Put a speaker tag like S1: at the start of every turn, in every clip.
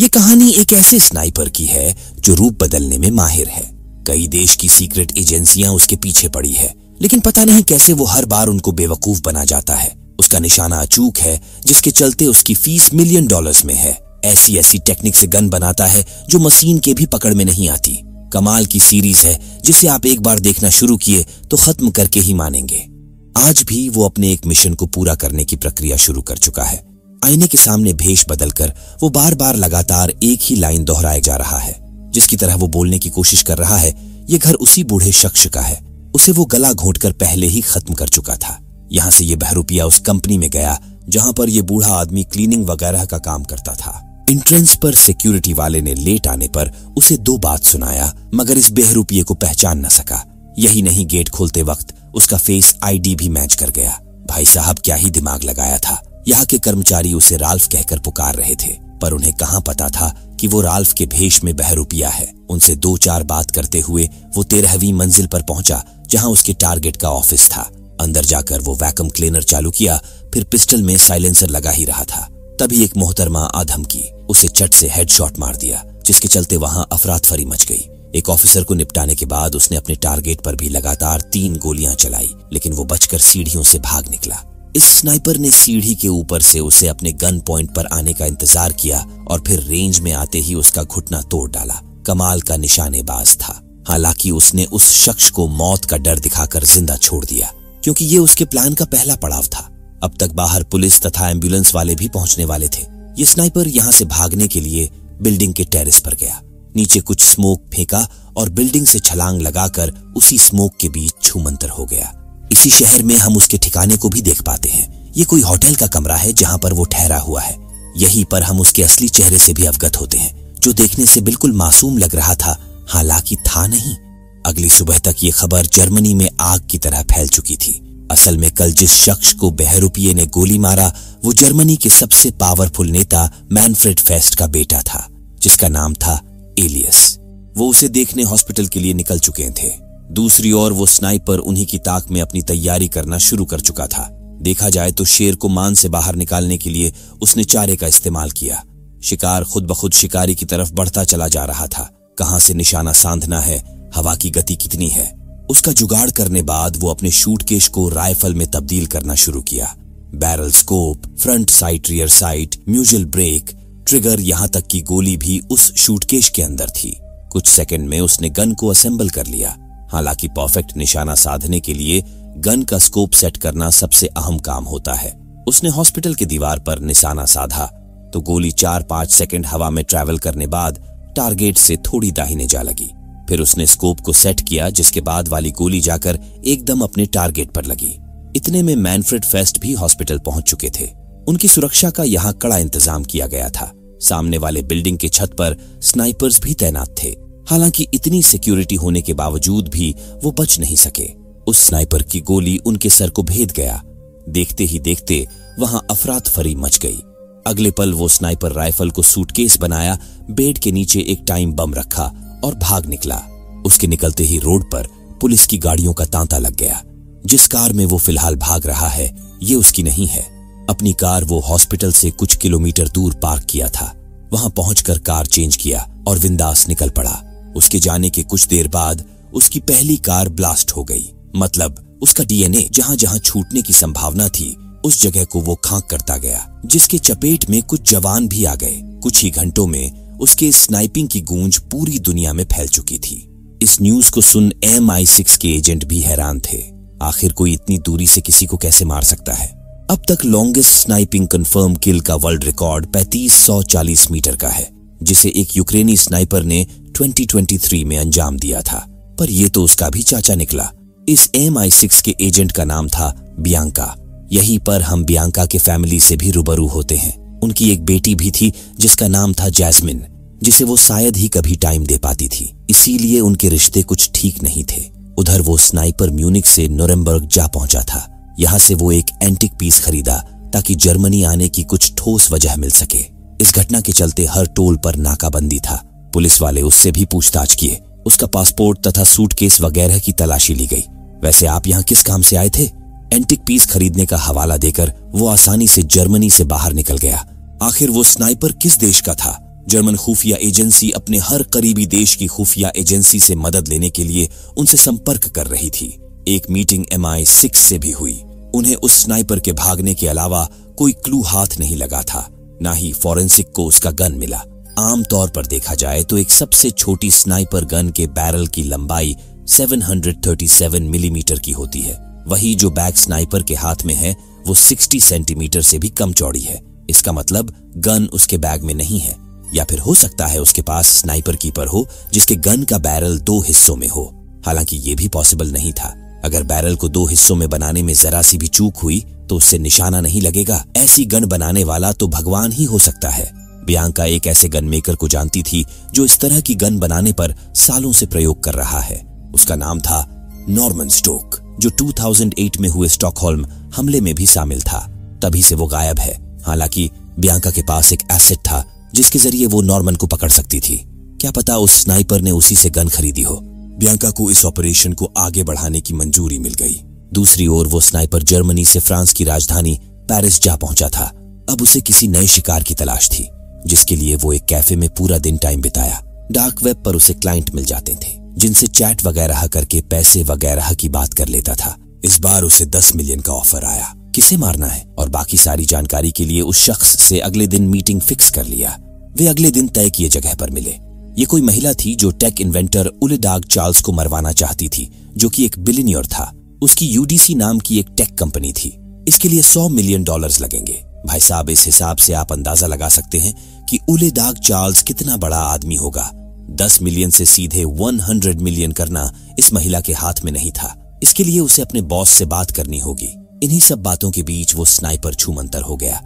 S1: ये कहानी एक ऐसे स्नाइपर की है जो रूप बदलने में माहिर है। कई देश की सीक्रेट एजेंसियां उसके पीछे पड़ी है, लेकिन पता नहीं कैसे वो हर बार उनको बेवकूफ बना जाता है। उसका निशाना अचूक है, जिसके चलते उसकी फीस $1 मिलियन में है। ऐसी ऐसी टेक्निक से गन बनाता है जो मशीन के भी पकड़ में नहीं आती। कमाल की सीरीज है जिसे आप एक बार देखना शुरू किए तो खत्म करके ही मानेंगे। आज भी वो अपने एक मिशन को पूरा करने की प्रक्रिया शुरू कर चुका है। आईने के सामने भेष बदलकर वो बार बार लगातार एक ही लाइन दोहराए जा रहा है, जिसकी तरह वो बोलने की कोशिश कर रहा है ये घर उसी बूढ़े शख्स का है, उसे वो गला घोंटकर पहले ही खत्म कर चुका था। यहाँ से ये बहरूपिया उस कंपनी में गया जहां पर ये बूढ़ा आदमी क्लीनिंग वगैरह का काम करता था। एंट्रेंस पर सिक्योरिटी वाले ने लेट आने पर उसे 2 बात सुनाया, मगर इस बहरूपिये को पहचान न सका। यही नहीं, गेट खोलते वक्त उसका फेस आईडी भी मैच कर गया। भाई साहब क्या ही दिमाग लगाया था। यहाँ के कर्मचारी उसे राल्फ कहकर पुकार रहे थे, पर उन्हें कहाँ पता था कि वो राल्फ के भेष में बहरूपिया है। उनसे 2-4 बात करते हुए वो 13वीं मंजिल पर पहुंचा, जहां उसके टारगेट का ऑफिस था। अंदर जाकर वो वैक्यूम क्लीनर चालू किया, फिर पिस्टल में साइलेंसर लगा ही रहा था। तभी एक मोहतरमा आधम की उसे चट से हेडशॉट मार दिया, जिसके चलते वहां अफरातफरी मच गई। एक ऑफिसर को निपटाने के बाद उसने अपने टारगेट पर भी लगातार 3 गोलियां चलाई, लेकिन वो बचकर सीढ़ियों से भाग निकला। इस स्नाइपर ने सीढ़ी के ऊपर से उसे अपने गन पॉइंट पर आने का इंतजार किया और फिर रेंज में आते ही उसका घुटना तोड़ डाला। कमाल का निशानेबाज था। हालांकि उसने उस शख्स को मौत का डर दिखाकर जिंदा छोड़ दिया, क्योंकि ये उसके प्लान का पहला पड़ाव था। अब तक बाहर पुलिस तथा एम्बुलेंस वाले भी पहुंचने वाले थे। ये स्नाइपर यहाँ से भागने के लिए बिल्डिंग के टेरेस पर गया, नीचे कुछ स्मोक फेंका और बिल्डिंग से छलांग लगाकर उसी स्मोक के बीच छूमंतर हो गया। इसी शहर में हम उसके ठिकाने को भी देख पाते हैं। ये कोई होटल का कमरा है जहां पर वो ठहरा हुआ है। यहीं पर हम उसके असली चेहरे से भी अवगत होते हैं, जो देखने से बिल्कुल मासूम लग रहा था, हालांकि था नहीं। अगली सुबह तक ये खबर जर्मनी में आग की तरह फैल चुकी थी। असल में कल जिस शख्स को बहरूपिये ने गोली मारा वो जर्मनी के सबसे पावरफुल नेता मैनफ्रेड फेस्ट का बेटा था, जिसका नाम था एलियस। वो उसे देखने हॉस्पिटल के लिए निकल चुके थे। दूसरी ओर वो स्नाइपर उन्हीं की ताक में अपनी तैयारी करना शुरू कर चुका था। देखा जाए तो शेर को मान से बाहर निकालने के लिए उसने चारे का इस्तेमाल किया। शिकार खुद ब खुद शिकारी की तरफ बढ़ता चला जा रहा था। कहां से निशाना सांधना है, हवा की गति कितनी है, उसका जुगाड़ करने बाद वो अपने शूटकेस को राइफल में तब्दील करना शुरू किया। Barrel scope, front sight, rear sight, muzzle brake, trigger, यहां तक कि गोली भी उस शूटकेस के अंदर थी। कुछ सेकंड में उसने गन को असेंबल कर लिया। हालांकि परफेक्ट निशाना साधने के लिए गन का स्कोप सेट करना सबसे अहम काम होता है। उसने हॉस्पिटल की दीवार पर निशाना साधा तो गोली 4-5 सेकंड हवा में ट्रैवल करने बाद टारगेट से थोड़ी दाहिने जा लगी। फिर उसने स्कोप को सेट किया, जिसके बाद वाली गोली जाकर एकदम अपने टारगेट पर लगी। इतने में मैनफ्रेड फेस्ट भी हॉस्पिटल पहुंच चुके थे। उनकी सुरक्षा का यहाँ कड़ा इंतजाम किया गया था। सामने वाले बिल्डिंग के छत पर स्नाइपर्स भी तैनात थे। हालांकि इतनी सिक्योरिटी होने के बावजूद भी वो बच नहीं सके। उस स्नाइपर की गोली उनके सर को भेद गया। देखते ही देखते वहां अफरातफरी मच गई। अगले पल वो स्नाइपर राइफल को सूटकेस बनाया, बेड के नीचे एक टाइम बम रखा और भाग निकला। उसके निकलते ही रोड पर पुलिस की गाड़ियों का तांता लग गया। जिस कार में वो फिलहाल भाग रहा है ये उसकी नहीं है। अपनी कार वो हॉस्पिटल से कुछ किलोमीटर दूर पार्क किया था। वहां पहुंचकर कार चेंज किया और विंदास निकल पड़ा। उसके जाने के कुछ देर बाद उसकी पहली कार ब्लास्ट हो गई। मतलब उसका डीएनए जहां जहां छूटने की संभावना थी उस जगह को वो खाक करता गया, जिसके चपेट में कुछ जवान भी आ गए। कुछ ही घंटों में उसके स्नाइपिंग की गूंज पूरी दुनिया में फैल चुकी थी। इस न्यूज को सुन MI6 के एजेंट भी हैरान थे। आखिर कोई इतनी दूरी से किसी को कैसे मार सकता है। अब तक लॉन्गेस्ट स्नाइपिंग कंफर्म किल का वर्ल्ड रिकॉर्ड 3540 मीटर का है, जिसे एक यूक्रेनी स्नाइपर ने 2023 में अंजाम दिया था। पर यह तो उसका भी चाचा निकला। इस MI6 के एजेंट का नाम था बियांका। यहीं पर हम बियांका के फैमिली से भी रूबरू होते हैं। उनकी एक बेटी भी थी जिसका नाम था जैस्मिन, जिसे वो शायद ही कभी टाइम दे पाती थी, इसीलिए उनके रिश्ते कुछ ठीक नहीं थे। उधर वो स्नाइपर म्यूनिक से नोरेम्बर्ग जा पहुंचा था। यहाँ से वो एक एंटिक पीस खरीदा ताकि जर्मनी आने की कुछ ठोस वजह मिल सके। इस घटना के चलते हर टोल पर नाकाबंदी था। पुलिस वाले उससे भी पूछताछ किए। उसका पासपोर्ट तथा सूटकेस वगैरह की तलाशी ली गई। वैसे आप यहाँ किस काम से आए थे? एंटिक पीस खरीदने का हवाला देकर वो आसानी से जर्मनी से बाहर निकल गया। आखिर वो स्नाइपर किस देश का था? जर्मन खुफिया एजेंसी अपने हर करीबी देश की खुफिया एजेंसी से मदद लेने के लिए उनसे संपर्क कर रही थी। एक मीटिंग MI6 से भी हुई। उन्हें उस स्नाइपर के भागने के अलावा कोई क्लू हाथ नहीं लगा था, ना ही फॉरेंसिक को उसका गन मिला। आमतौर पर देखा जाए तो एक सबसे छोटी स्नाइपर गन के बैरल की लंबाई 737 मिलीमीटर की होती है। वही जो बैक स्नाइपर के हाथ में है वो 60 सेंटीमीटर से भी कम चौड़ी है। इसका मतलब गन उसके बैग में नहीं है, या फिर हो सकता है उसके पास स्नाइपर कीपर हो जिसके गन का बैरल 2 हिस्सों में हो। हालांकि ये भी पॉसिबल नहीं था। अगर बैरल को 2 हिस्सों में बनाने में जरा सी भी चूक हुई तो उससे निशाना नहीं लगेगा। ऐसी गन बनाने वाला तो भगवान ही हो सकता है। बियांका एक ऐसे गन मेकर को जानती थी जो इस तरह की गन बनाने पर सालों से प्रयोग कर रहा है। उसका नाम था नॉर्मन स्टोक, जो 2008 में हुए स्टॉकहोल्म हमले में भी शामिल था। तभी से वो गायब है। हालांकि बियांका के पास एक एसेट था जिसके जरिए वो नॉर्मन को पकड़ सकती थी। क्या पता उस स्नाइपर ने उसी से गन खरीदी हो। बियांका को इस ऑपरेशन को आगे बढ़ाने की मंजूरी मिल गई। दूसरी ओर वो स्नाइपर जर्मनी से फ्रांस की राजधानी पेरिस जा पहुंचा था। अब उसे किसी नए शिकार की तलाश थी, जिसके लिए वो एक कैफे में पूरा दिन टाइम बिताया। डार्क वेब पर उसे क्लाइंट मिल जाते थे जिनसे चैट वगैरह करके पैसे वगैरह की बात कर लेता था। इस बार उसे 10 मिलियन का ऑफर आया। किसे मारना है और बाकी सारी जानकारी के लिए उस शख्स से अगले दिन मीटिंग फिक्स कर लिया। वे अगले दिन तय किए जगह पर मिले। ये कोई महिला थी जो टेक इन्वेंटर उले डाग चार्ल्स को मरवाना चाहती थी, जो कि एक बिलियनियर था। उसकी UDC नाम की एक टेक कंपनी थी। इसके लिए $100 मिलियन लगेंगे। भाई साहब, इस हिसाब से आप अंदाजा लगा सकते हैं कि उले डाग चार्ल्स कितना बड़ा आदमी होगा। 10 मिलियन से सीधे 100 मिलियन करना इस महिला के हाथ में नहीं था। इसके लिए उसे अपने बॉस से बात करनी होगी। इन्हीं सब बातों के बीच वो स्नाइपर छूमंतर हो गया।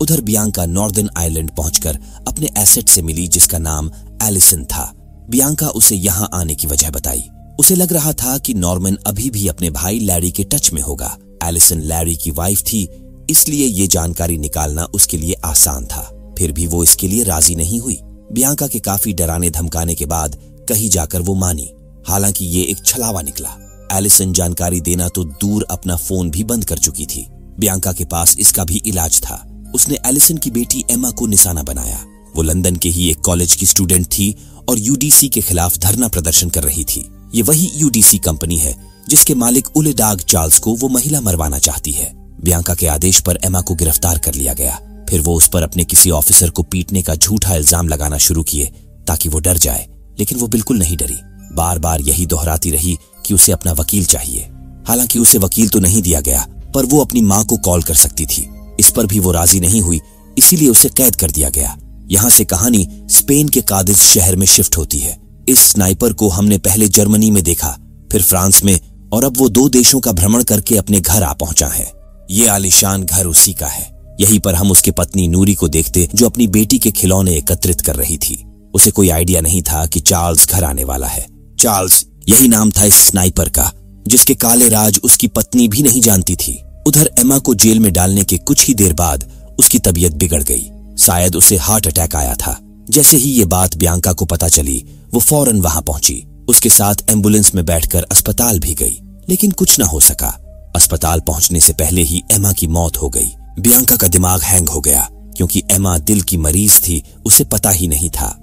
S1: उधर बियांका नॉर्दर्न आयरलैंड पहुंचकर अपने एसेट से मिली जिसका नाम एलिसन था। बियांका उसे यहां आने की वजह बताई। उसे लग रहा था कि नॉर्मन अभी भी अपने भाई लैरी के टच में होगा। एलिसन लैरी की वाइफ थी, इसलिए ये जानकारी निकालना उसके लिए आसान था। फिर भी वो इसके लिए राजी नहीं हुई। बियांका के काफी डराने धमकाने के बाद कहीं जाकर वो मानी। हालांकि ये एक छलावा निकला। एलिसन जानकारी देना तो दूर अपना फोन भी बंद कर चुकी थी। बियांका के पास इसका भी इलाज था। उसने एलिसन की बेटी एमा को निशाना बनाया। वो लंदन के ही एक कॉलेज की स्टूडेंट थी और UDC के खिलाफ धरना प्रदर्शन कर रही थी। ये वही UDC कंपनी है जिसके मालिक उले डाग चार्ल्स को वो महिला मरवाना चाहती है। बियांका के आदेश पर एमा को गिरफ्तार कर लिया गया। फिर वो उस पर अपने किसी ऑफिसर को पीटने का झूठा इल्जाम लगाना शुरू किए ताकि वो डर जाए, लेकिन वो बिल्कुल नहीं डरी। बार बार यही दोहराती रही कि उसे अपना वकील चाहिए। हालांकि उसे वकील तो नहीं दिया गया, पर वो अपनी माँ को कॉल कर सकती थी। इस पर भी वो राजी नहीं हुई, इसीलिए उसे कैद कर दिया गया। यहाँ से कहानी स्पेन के कादिज शहर में शिफ्ट होती है। इस स्नाइपर को हमने पहले जर्मनी में देखा, फिर फ्रांस में, और अब वो 2 देशों का भ्रमण करके अपने घर आ पहुंचा है। ये आलीशान घर उसी का है। यहीं पर हम उसकी पत्नी नूरी को देखते जो अपनी बेटी के खिलौने एकत्रित कर रही थी। उसे कोई आइडिया नहीं था कि चार्ल्स घर आने वाला है। चार्ल्स, यही नाम था इस स्नाइपर का, जिसके काले राज उसकी पत्नी भी नहीं जानती थी। उधर एमा को जेल में डालने के कुछ ही देर बाद उसकी तबीयत बिगड़ गई। शायद उसे हार्ट अटैक आया था। जैसे ही ये बात बियांका को पता चली, वो फौरन वहां पहुंची। उसके साथ एम्बुलेंस में बैठकर अस्पताल भी गई, लेकिन कुछ न हो सका। अस्पताल पहुंचने से पहले ही एमा की मौत हो गई। बियांका का दिमाग हैंग हो गया क्योंकि एमा दिल की मरीज थी, उसे पता ही नहीं था।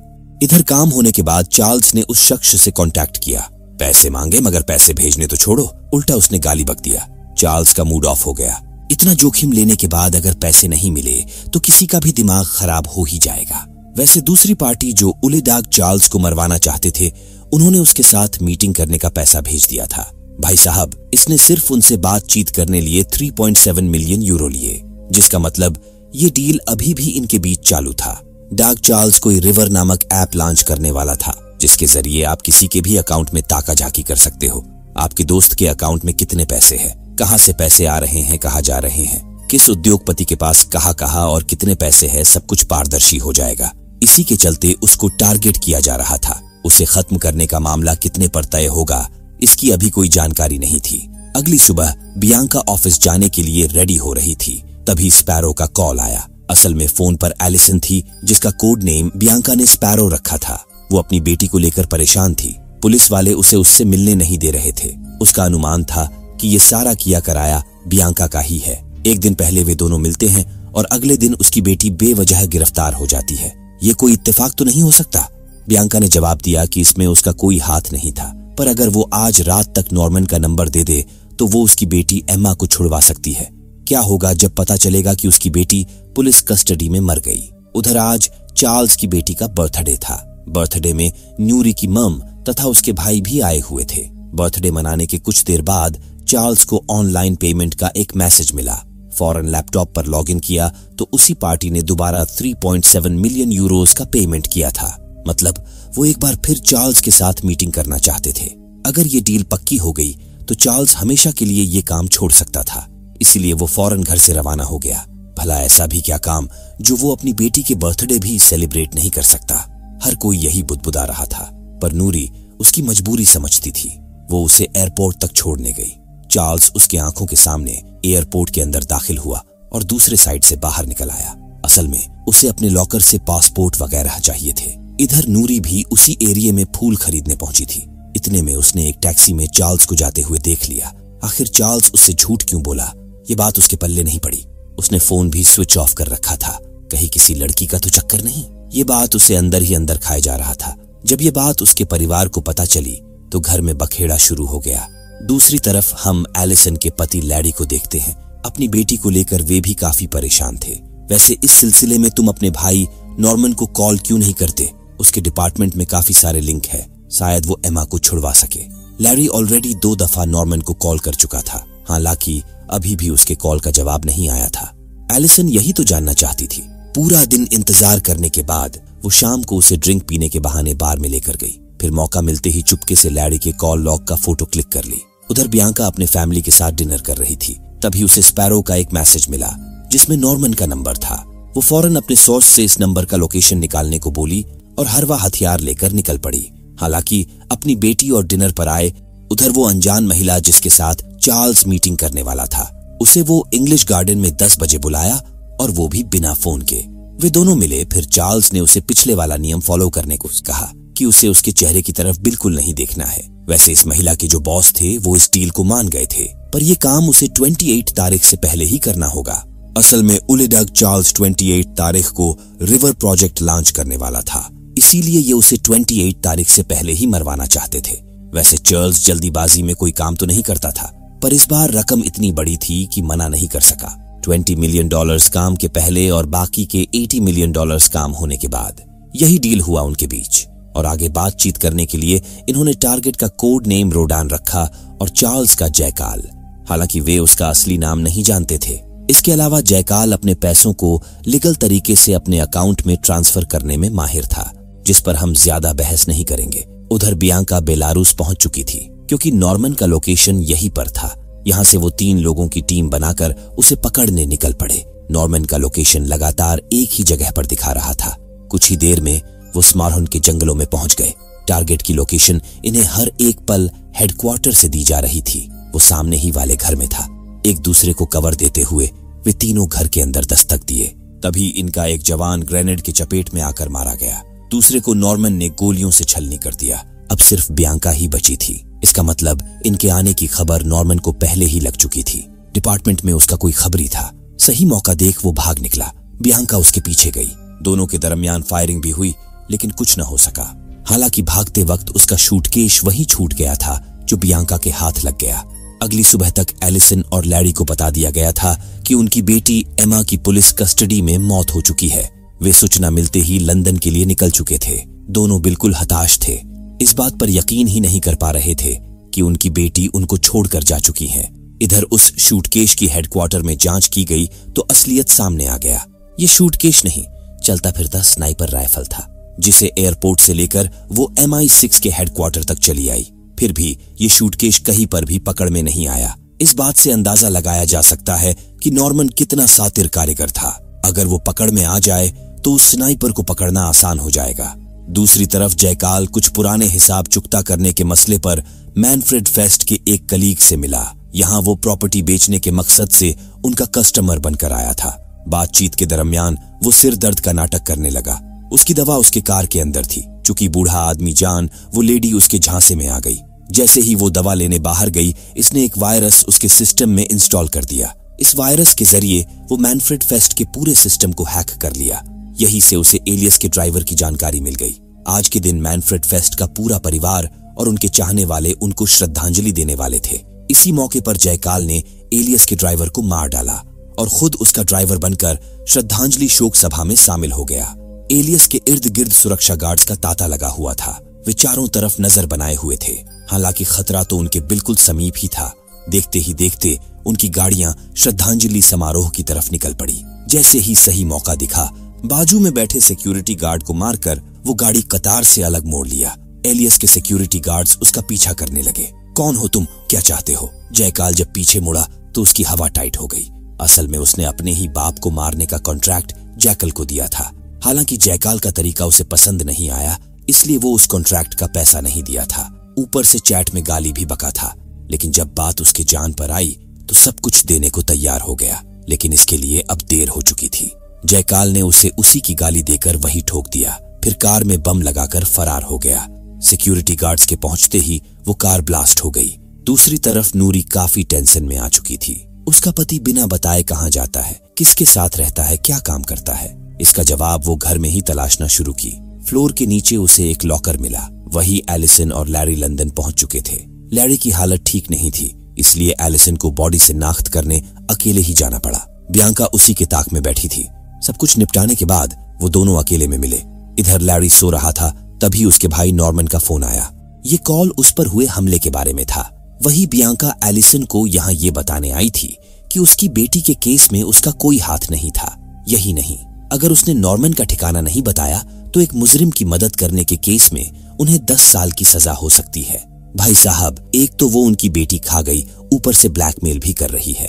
S1: इधर काम होने के बाद चार्ल्स ने उस शख्स से कांटेक्ट किया। पैसे मांगे मगर पैसे भेजने तो छोड़ो, उल्टा उसने गाली बक दिया। चार्ल्स का मूड ऑफ हो गया। इतना जोखिम लेने के बाद अगर पैसे नहीं मिले तो किसी का भी दिमाग खराब हो ही जाएगा। वैसे दूसरी पार्टी जो उले डाग चार्ल्स को मरवाना चाहते थे, उन्होंने उसके साथ मीटिंग करने का पैसा भेज दिया था। भाई साहब, इसने सिर्फ उनसे बातचीत करने लिए 3.7 मिलियन यूरो लिए, जिसका मतलब ये डील अभी भी इनके बीच चालू था। डाग चार्ल्स कोई रिवर नामक ऐप लॉन्च करने वाला था, जिसके जरिए आप किसी के भी अकाउंट में ताका झाकी कर सकते हो। आपके दोस्त के अकाउंट में कितने पैसे हैं, कहां से पैसे आ रहे हैं, कहां जा रहे हैं, किस उद्योगपति के पास कहां और कितने पैसे हैं, सब कुछ पारदर्शी हो जाएगा। इसी के चलते उसको टारगेट किया जा रहा था। उसे खत्म करने का मामला कितने पर तय होगा, इसकी अभी कोई जानकारी नहीं थी। अगली सुबह बियांका ऑफिस जाने के लिए रेडी हो रही थी, तभी स्पैरो का कॉल आया। असल में फोन पर एलिसन थी, जिसका कोड नेम बियांका ने स्पैरो रखा था। वो अपनी बेटी को लेकर परेशान थी। पुलिस वाले उसे उससे मिलने नहीं दे रहे थे। उसका अनुमान था कि ये सारा किया कराया बियांका का ही है। एक दिन पहले वे दोनों मिलते हैं और अगले दिन उसकी बेटी बेवजह गिरफ्तार हो जाती है। ये कोई इत्तेफाक तो नहीं हो सकता? बियांका ने जवाब दिया कि इसमें उसका कोई हाथ नहीं था, पर अगर वो आज रात तक नॉर्मन का नंबर दे दे तो वो उसकी बेटी एम्मा को छुड़वा सकती है। क्या होगा जब पता चलेगा कि उसकी बेटी पुलिस कस्टडी में मर गई? उधर आज चार्ल्स की बेटी का बर्थडे था। बर्थडे में न्यूरी की मम तथा उसके भाई भी आए हुए थे। बर्थडे मनाने के कुछ देर बाद चार्ल्स को ऑनलाइन पेमेंट का एक मैसेज मिला। फौरन लैपटॉप पर लॉगिन किया तो उसी पार्टी ने दोबारा 3.7 मिलियन यूरोज का पेमेंट किया था। मतलब वो एक बार फिर चार्ल्स के साथ मीटिंग करना चाहते थे। अगर ये डील पक्की हो गई तो चार्ल्स हमेशा के लिए ये काम छोड़ सकता था, इसीलिए वो फौरन घर से रवाना हो गया। भला ऐसा भी क्या काम जो वो अपनी बेटी के बर्थडे भी सेलिब्रेट नहीं कर सकता? हर कोई यही बुदबुदा रहा था, पर नूरी उसकी मजबूरी समझती थी। वो उसे एयरपोर्ट तक छोड़ने गई। चार्ल्स उसके आंखों के सामने एयरपोर्ट के अंदर दाखिल हुआ और दूसरे साइड से बाहर निकल आया। असल में उसे अपने लॉकर से पासपोर्ट वगैरह चाहिए थे। इधर नूरी भी उसी एरिया में फूल खरीदने पहुंची थी। इतने में उसने एक टैक्सी में चार्ल्स को जाते हुए देख लिया। आखिर चार्ल्स उससे झूठ क्यों बोला? ये बात उसके पल्ले नहीं पड़ी। उसने फोन भी स्विच ऑफ कर रखा था। कहीं किसी लड़की का तो चक्कर नहीं? ये बात उसे अंदर ही अंदर खाए जा रहा था। जब ये बात उसके परिवार को पता चली तो घर में बखेड़ा शुरू हो गया। दूसरी तरफ हम एलिसन के पति लैरी को देखते हैं। अपनी बेटी को लेकर वे भी काफी परेशान थे। वैसे इस सिलसिले में तुम अपने भाई नॉर्मन को कॉल क्यों नहीं करते? उसके डिपार्टमेंट में काफी सारे लिंक है, शायद वो एमा को छुड़वा सके। लैरी ऑलरेडी 2 दफा नॉर्मन को कॉल कर चुका था, हालांकि अभी भी उसके कॉल का जवाब नहीं आया था। एलिसन यही तो जानना चाहती थी। पूरा दिन इंतजार करने के बाद वो शाम को उसे ड्रिंक पीने के बहाने बार में लेकर गई। फिर मौका मिलते ही चुपके से लैरी के कॉल लॉग का फोटो क्लिक कर ली। उधर बियांका अपने फैमिली के साथ डिनर कर रही थी। तभी उसे स्पैरो का एक मैसेज मिला जिसमें नॉर्मन का नंबर था। वो फौरन अपने सोर्स से इस नंबर का लोकेशन निकालने को बोली और हरवा हथियार लेकर निकल पड़ी। हालांकि अपनी बेटी और डिनर पर आए उधर वो अनजान महिला जिसके साथ चार्ल्स मीटिंग करने वाला था, उसे वो इंग्लिश गार्डन में 10 बजे बुलाया और वो भी बिना फोन के। वे दोनों मिले। फिर चार्ल्स ने उसे पिछले वाला नियम फॉलो करने को कहा कि उसे उसके चेहरे की तरफ बिल्कुल नहीं देखना है। वैसे इस महिला के जो बॉस थे वो इस डील को मान गए थे, पर यह काम उसे 28 तारीख से पहले ही करना होगा। असल में उलेडग चार्ल्स 28 तारीख को रिवर प्रोजेक्ट लॉन्च करने वाला था, इसीलिए ये उसे 28 तारीख से पहले ही मरवाना चाहते थे। वैसे चार्ल्स जल्दीबाजी में कोई काम तो नहीं करता था, पर इस बार रकम इतनी बड़ी थी कि मना नहीं कर सका। $20 मिलियन काम के पहले और बाकी के $80 मिलियन काम होने के बाद यही डील हुआ उनके बीच। और आगे बातचीत करने के लिए इन्होंने टारगेट का कोड नेम रोडान रखा और चार्ल्स का जयकाल। हालांकि वे उसका असली नाम नहीं जानते थे। इसके अलावा जयकाल अपने पैसों को लीगल तरीके से अपने अकाउंट में ट्रांसफर करने में माहिर था, जिस पर हम ज्यादा बहस नहीं करेंगे। उधर बियांका बेलारूस पहुंच चुकी थी क्योंकि नॉर्मन का लोकेशन यहीं पर था। यहाँ से वो 3 लोगों की टीम बनाकर उसे पकड़ने निकल पड़े। नॉर्मन का लोकेशन लगातार एक ही जगह पर दिखा रहा था। कुछ ही देर में वो स्मारहन के जंगलों में पहुंच गए। टारगेट की लोकेशन इन्हें हर एक पल हेडक्वार्टर से दी जा रही थी। वो सामने ही वाले घर में था। एक दूसरे को कवर देते हुए वे तीनों घर के अंदर दस्तक दिए। तभी इनका एक जवान ग्रेनेड की चपेट में आकर मारा गया। दूसरे को नॉर्मन ने गोलियों से छलनी कर दिया। अब सिर्फ बियांका ही बची थी। इसका मतलब इनके आने की खबर नॉर्मन को पहले ही लग चुकी थी। डिपार्टमेंट में उसका कोई खबरी था। सही मौका देख वो भाग निकला। बियांका उसके पीछे गई। दोनों के दरमियान फायरिंग भी हुई, लेकिन कुछ न हो सका। हालांकि भागते वक्त उसका सूटकेस वहीं छूट गया था जो बियांका के हाथ लग गया। अगली सुबह तक एलिसन और लैरी को बता दिया गया था कि उनकी बेटी एमा की पुलिस कस्टडी में मौत हो चुकी है। वे सूचना मिलते ही लंदन के लिए निकल चुके थे। दोनों बिल्कुल हताश थे। इस बात पर यकीन ही नहीं कर पा रहे थे कि उनकी बेटी उनको छोड़कर जा चुकी है। इधर उस सूटकेस की हेडक्वार्टर में जांच की गई तो असलियत सामने आ गया। ये सूटकेस नहीं, चलता फिरता स्नाइपर राइफल था, जिसे एयरपोर्ट से लेकर वो MI6 के हेडक्वार्टर तक चली आई। फिर भी ये सूटकेस कहीं पर भी पकड़ में नहीं आया। इस बात से अंदाजा लगाया जा सकता है कि नॉर्मन कितना सातिर कारीगर था। अगर वो पकड़ में आ जाए तो उस स्नाइपर को पकड़ना आसान हो जाएगा। दूसरी तरफ जयकाल कुछ पुराने हिसाब चुकता करने के मसले पर मैनफ्रेड फेस्ट के एक कलीग से मिला। यहाँ वो प्रॉपर्टी बेचने के मकसद से उनका कस्टमर बनकर आया था। बातचीत के दरमियान वो सिर दर्द का नाटक करने लगा। उसकी दवा उसके कार के अंदर थी। चूंकि बूढ़ा आदमी जान वो लेडी उसके झांसे में आ गई। जैसे ही वो दवा लेने बाहर गई, इसने एक वायरस उसके सिस्टम में इंस्टॉल कर दिया। इस वायरस के जरिए वो मैनफ्रेड फेस्ट के पूरे सिस्टम को हैक कर लिया। यहीं से उसे एलियस के ड्राइवर की जानकारी मिल गई। आज के दिन मैनफ्रेड फेस्ट का पूरा परिवार और उनके चाहने वाले उनको श्रद्धांजलि देने वाले थे। इसी मौके पर जयकाल ने एलियस के ड्राइवर को मार डाला और खुद उसका ड्राइवर बनकर श्रद्धांजलि शोक सभा में शामिल हो गया। एलियस के इर्द गिर्द सुरक्षा गार्ड्स का तांता लगा हुआ था। वे चारों तरफ नजर बनाए हुए थे। हालांकि खतरा तो उनके बिल्कुल समीप ही था। देखते ही देखते उनकी गाड़ियां श्रद्धांजलि समारोह की तरफ निकल पड़ी। जैसे ही सही मौका दिखा, बाजू में बैठे सिक्योरिटी गार्ड को मारकर वो गाड़ी कतार से अलग मोड़ लिया। एलियस के सिक्योरिटी गार्ड्स उसका पीछा करने लगे। कौन हो तुम, क्या चाहते हो? जयकाल जब पीछे मुड़ा तो उसकी हवा टाइट हो गई। असल में उसने अपने ही बाप को मारने का कॉन्ट्रैक्ट जैकल को दिया था। हालांकि जयकाल का तरीका उसे पसंद नहीं आया, इसलिए वो उस कॉन्ट्रैक्ट का पैसा नहीं दिया था। ऊपर से चैट में गाली भी बका था। लेकिन जब बात उसके जान पर आई तो सब कुछ देने को तैयार हो गया। लेकिन इसके लिए अब देर हो चुकी थी। जयकाल ने उसे उसी की गाली देकर वहीं ठोक दिया, फिर कार में बम लगाकर फरार हो गया। सिक्योरिटी गार्ड्स के पहुंचते ही वो कार ब्लास्ट हो गई। दूसरी तरफ नूरी काफी टेंशन में आ चुकी थी। उसका पति बिना बताए कहां जाता है, किसके साथ रहता है, क्या काम करता है, इसका जवाब वो घर में ही तलाशना शुरू की। फ्लोर के नीचे उसे एक लॉकर मिला। वही एलिसन और लैरी लंदन पहुंच चुके थे। लैरी की हालत ठीक नहीं थी, इसलिए एलिसन को बॉडी से नाख्त करने अकेले ही जाना पड़ा। बियांका उसी के ताक में बैठी थी। सब कुछ निपटाने के बाद वो दोनों अकेले में मिले। इधर लैरी सो रहा था, तभी उसके भाई नॉर्मन का फोन आया। ये कॉल उस पर हुए हमले के बारे में था। वही बियांका एलिसन को यहाँ ये बताने आई थी कि उसकी बेटी के केस में उसका कोई हाथ नहीं था। यही नहीं, अगर उसने नॉर्मन का ठिकाना नहीं बताया तो एक मुजरिम की मदद करने के केस में उन्हें 10 साल की सजा हो सकती है। भाई साहब, एक तो वो उनकी बेटी खा गई, ऊपर से ब्लैकमेल भी कर रही है।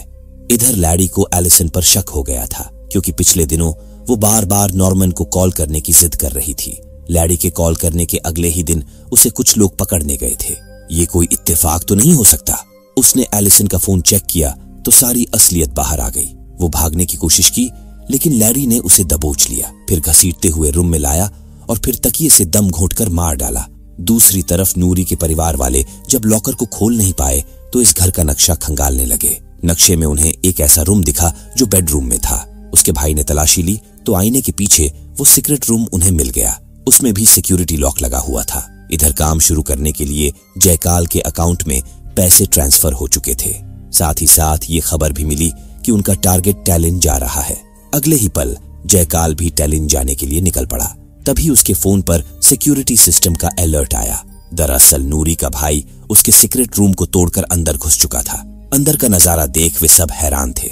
S1: इधर लैरी को एलिसन पर शक हो गया था, क्योंकि पिछले दिनों वो बार बार नॉर्मन को कॉल करने की जिद कर रही थी। लैरी के कॉल करने के अगले ही दिन उसे कुछ लोग पकड़ने गए थे। ये कोई इत्तेफाक तो नहीं हो सकता। उसने एलिसन का फोन चेक किया तो सारी असलियत बाहर आ गई। वो भागने की कोशिश की, लेकिन लैरी ने उसे दबोच लिया, फिर घसीटते हुए रूम में लाया और फिर तकिए से दम घोंटकर मार डाला। दूसरी तरफ नूरी के परिवार वाले जब लॉकर को खोल नहीं पाए तो इस घर का नक्शा खंगालने लगे। नक्शे में उन्हें एक ऐसा रूम दिखा जो बेडरूम में था। उसके भाई ने तलाशी ली तो आईने के पीछे वो सीक्रेट रूम उन्हें मिल गया। उसमें भी सिक्योरिटी लॉक लगा हुआ था। इधर काम शुरू करने के लिए जयकाल के अकाउंट में पैसे ट्रांसफर हो चुके थे। साथ ही साथ ये खबर भी मिली कि उनका टारगेट टैलिन जा रहा है। अगले ही पल जयकाल भी टैलिन जाने के लिए निकल पड़ा। तभी उसके फोन पर सिक्योरिटी सिस्टम का अलर्ट आया। दरअसल नूरी का भाई उसके सीक्रेट रूम को तोड़कर अंदर घुस चुका था। अंदर का नजारा देख वे सब हैरान थे।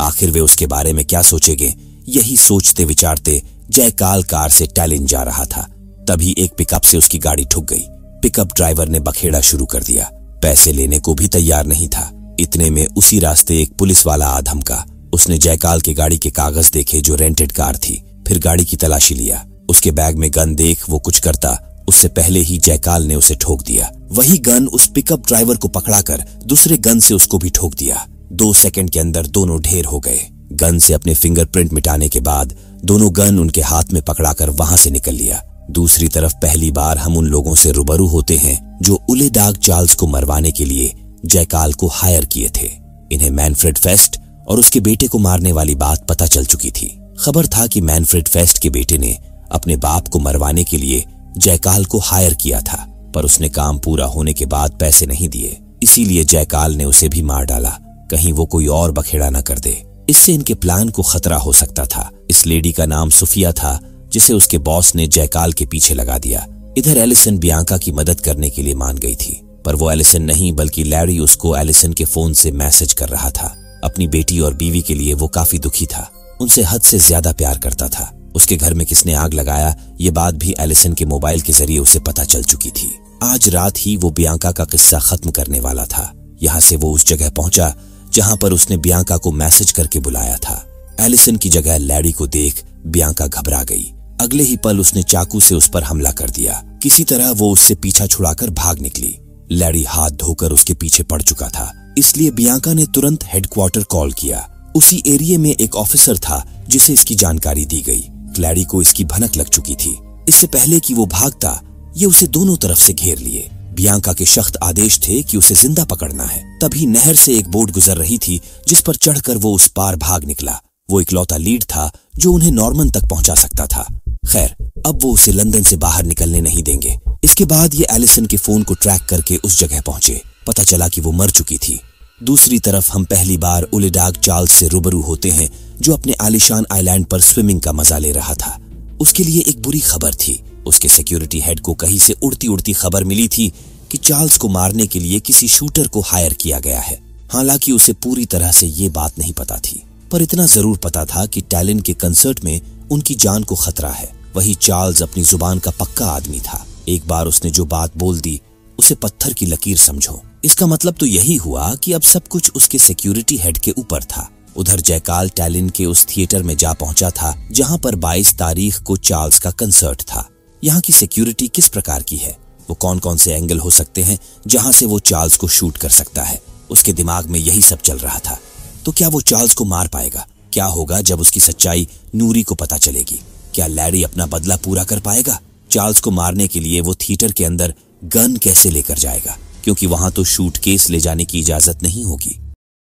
S1: आखिर वे उसके बारे में क्या सोचेंगे, यही सोचते विचारते जयकाल कार से टैलिन जा रहा था। तभी एक पिकअप से उसकी गाड़ी ठुक गई। पिकअप ड्राइवर ने बखेड़ा शुरू कर दिया। पैसे लेने को भी तैयार नहीं था। इतने में उसी रास्ते एक पुलिस वाला आ धमका। उसने जयकाल की गाड़ी के कागज देखे जो रेंटेड कार थी, फिर गाड़ी की तलाशी लिया। उसके बैग में गन देख वो कुछ करता उससे पहले ही जयकाल ने उसे ठोक दिया। वही गन उस पिकअप ड्राइवर को पकड़ाकर दूसरे गन से उसको भी ठोक दिया। 2 सेकंड के अंदर दोनों ढेर हो गए। गन से अपने फिंगरप्रिंट मिटाने के बाद दोनों गन उनके हाथ में पकड़ाकर वहां से निकल लिया। दूसरी तरफ पहली बार हम उन लोगों से रूबरू होते हैं जो उलेडाग चार्ल्स को मरवाने के लिए जयकाल को हायर किए थे। इन्हें मैनफ्रेड फेस्ट और उसके बेटे को मारने वाली बात पता चल चुकी थी। खबर था कि मैनफ्रेड फेस्ट के बेटे ने अपने बाप को मरवाने के लिए जयकाल को हायर किया था, पर उसने काम पूरा होने के बाद पैसे नहीं दिए। इसीलिए जयकाल ने उसे भी मार डाला, कहीं वो कोई और बखेड़ा न कर दे। इससे इनके प्लान को खतरा हो सकता था। इस लेडी का नाम सुफिया था, जिसे उसके बॉस ने जयकाल के पीछे लगा दिया। इधर एलिसन बियांका की मदद करने के लिए मान गई थी, पर वो एलिसन नहीं बल्कि लैरी उसको एलिसन के फोन से मैसेज कर रहा था। अपनी बेटी और बीवी के लिए वो काफी दुखी था। उनसे हद से ज्यादा प्यार करता था। उसके घर में किसने आग लगाया ये बात भी एलिसन के मोबाइल के जरिए उसे पता चल चुकी थी। आज रात ही वो बियांका का किस्सा खत्म करने वाला था। यहाँ से वो उस जगह पहुंचा जहां पर उसने बियांका को मैसेज करके बुलाया था। एलिसन की जगह लैरी को देख बियांका घबरा गई। अगले ही पल उसने चाकू से उस पर हमला कर दिया। किसी तरह वो उससे पीछा छुड़ाकर भाग निकली। लैरी हाथ धोकर उसके पीछे पड़ चुका था, इसलिए बियांका ने तुरंत हेडक्वार्टर कॉल किया। उसी एरिया में एक ऑफिसर था जिसे इसकी जानकारी दी गई। लैरी को इसकी भनक लग चुकी थी। इससे पहले कि वो भागता, ये उसे दोनों तरफ से घेर लिए। बियांका के सख्त आदेश थे कि उसे जिंदा पकड़ना है। तभी नहर से एक बोट गुजर रही थी जिस पर चढ़कर वो उस पार भाग निकला। वो इकलौता लीड था जो उन्हें नॉर्मन तक पहुंचा सकता था। खैर, अब वो उसे लंदन से बाहर निकलने नहीं देंगे। इसके बाद ये एलिसन के फोन को ट्रैक करके उस जगह पहुंचे। पता चला कि वो मर चुकी थी। दूसरी तरफ हम पहली बार उलेडाग चार्ल्स से रूबरू होते हैं, जो अपने आलिशान आइलैंड पर स्विमिंग का मजा ले रहा था। उसके लिए एक बुरी खबर थी। उसके सिक्योरिटी हेड को कहीं से उड़ती उड़ती खबर मिली थी कि चार्ल्स को मारने के लिए किसी शूटर को हायर किया गया है। हालांकि उसे पूरी तरह से ये बात नहीं पता थी, पर इतना जरूर पता था कि टैलिन के कंसर्ट में उनकी जान को खतरा है। वही चार्ल्स अपनी जुबान का पक्का आदमी था। एक बार उसने जो बात बोल दी उसे पत्थर की लकीर समझो। इसका मतलब तो यही हुआ कि अब सब कुछ उसके सिक्योरिटी हेड के ऊपर था। उधर जयकाल टैलिन के उस थिएटर में जा पहुंचा था जहां पर 22 तारीख को चार्ल्स का कंसर्ट था। यहाँ की सिक्योरिटी किस प्रकार की है, वो कौन कौन से एंगल हो सकते हैं जहां से वो चार्ल्स को शूट कर सकता है, उसके दिमाग में यही सब चल रहा था। तो क्या वो चार्ल्स को मार पाएगा? क्या होगा जब उसकी सच्चाई नूरी को पता चलेगी? क्या लैरी अपना बदला पूरा कर पाएगा? चार्ल्स को मारने के लिए वो थिएटर के अंदर गन कैसे लेकर जाएगा, क्योंकि वहां तो शूटकेस ले जाने की इजाजत नहीं होगी।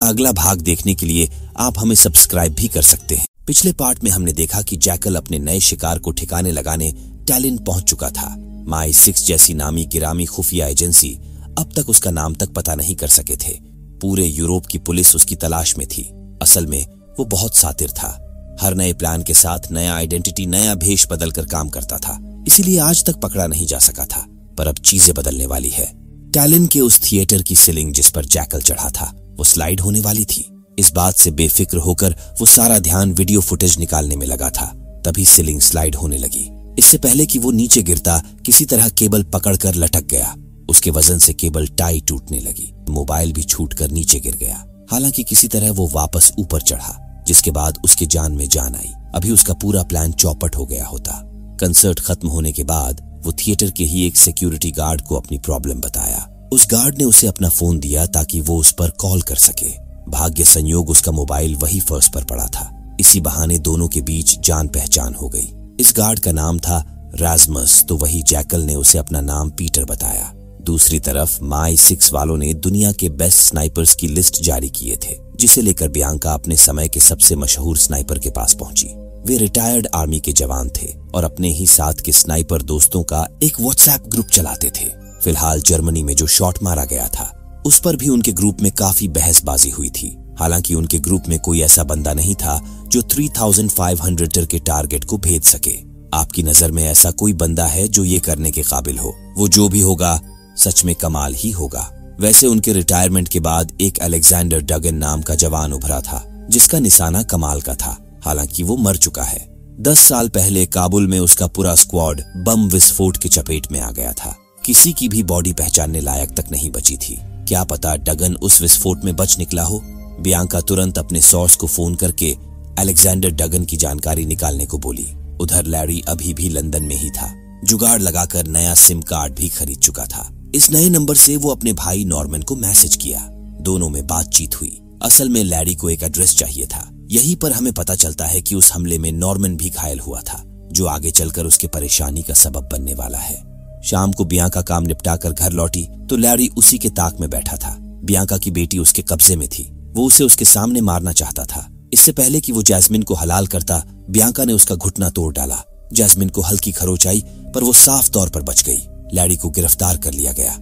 S1: अगला भाग देखने के लिए आप हमें सब्सक्राइब भी कर सकते हैं। पिछले पार्ट में हमने देखा कि जैकल अपने नए शिकार को ठिकाने लगाने टैलिन पहुंच चुका था। MI6 जैसी नामी गिरामी खुफिया एजेंसी अब तक उसका नाम तक पता नहीं कर सके थे। पूरे यूरोप की पुलिस उसकी तलाश में थी। असल में वो बहुत सातिर था। हर नए प्लान के साथ नया आइडेंटिटी, नया भेष बदल कर काम करता था। इसीलिए आज तक पकड़ा नहीं जा सका था। पर अब चीजें बदलने वाली है। टैलिन के उस थिएटर की सीलिंग जिस पर जैकल चढ़ा था वो स्लाइड होने वाली थी। इस बात से बेफिक्र होकर वो सारा ध्यान वीडियो फुटेज निकालने में लगा था। तभी सीलिंग स्लाइड होने लगी। इससे पहले कि वो नीचे गिरता, किसी तरह केबल पकड़कर लटक गया। उसके वजन से केबल टाई टूटने लगी। मोबाइल भी छूटकर नीचे गिर गया। हालांकि किसी तरह वो वापस ऊपर चढ़ा, जिसके बाद उसके जान में जान आई। अभी उसका पूरा प्लान चौपट हो गया होता। कंसर्ट खत्म होने के बाद वो थिएटर के ही एक सिक्योरिटी गार्ड को अपनी प्रॉब्लम बताया। उस गार्ड ने उसे अपना फोन दिया ताकि वो उस पर कॉल कर सके। भाग्य संयोग उसका मोबाइल वही फर्श पर पड़ा था। इसी बहाने दोनों के बीच जान पहचान हो गई। इस गार्ड का नाम था रास्मस, तो वही जैकल ने उसे अपना नाम पीटर बताया। दूसरी तरफ MI6 वालों ने दुनिया के बेस्ट स्नाइपर्स की लिस्ट जारी किए थे, जिसे लेकर बियांका अपने समय के सबसे मशहूर स्नाइपर के पास पहुंची। वे रिटायर्ड आर्मी के जवान थे और अपने ही साथ के स्नाइपर दोस्तों का एक व्हाट्सएप ग्रुप चलाते थे। फिलहाल जर्मनी में जो शॉट मारा गया था उस पर भी उनके ग्रुप में काफी बहसबाजी हुई थी। हालांकि उनके ग्रुप में कोई ऐसा बंदा नहीं था जो 3500 के टारगेट को भेद सके। आपकी नजर में ऐसा कोई बंदा है जो ये करने के काबिल हो? वो जो भी होगा सच में कमाल ही होगा। वैसे उनके रिटायरमेंट के बाद एक अलेक्जेंडर डगन नाम का जवान उभरा था, जिसका निशाना कमाल का था। हालांकि वो मर चुका है। 10 साल पहले काबुल में उसका पूरा स्क्वाड बम विस्फोट के चपेट में आ गया था। किसी की भी बॉडी पहचानने लायक तक नहीं बची थी। क्या पता डगन उस विस्फोट में बच निकला हो। बियांका तुरंत अपने सोर्स को फोन करके अलेक्जेंडर डगन की जानकारी निकालने को बोली। उधर लैरी अभी भी लंदन में ही था। जुगाड़ लगाकर नया सिम कार्ड भी खरीद चुका था। इस नए नंबर से वो अपने भाई नॉर्मन को मैसेज किया। दोनों में बातचीत हुई। असल में लैरी को एक एड्रेस चाहिए था। यहीं पर हमें पता चलता है कि उस हमले में नॉर्मन भी घायल हुआ था, जो आगे चलकर उसके परेशानी का सबब बनने वाला है। शाम को बियांका काम निपटाकर घर लौटी तो लैरी उसी के ताक में बैठा था। बियांका की बेटी उसके कब्जे में थी। वो उसे उसके सामने मारना चाहता था। इससे पहले कि वो जैस्मिन को हलाल करता, बियांका ने उसका घुटना तोड़ डाला। जैस्मिन को हल्की खरोच आई, पर वो साफ तौर पर बच गई। लैरी को गिरफ्तार कर लिया गया।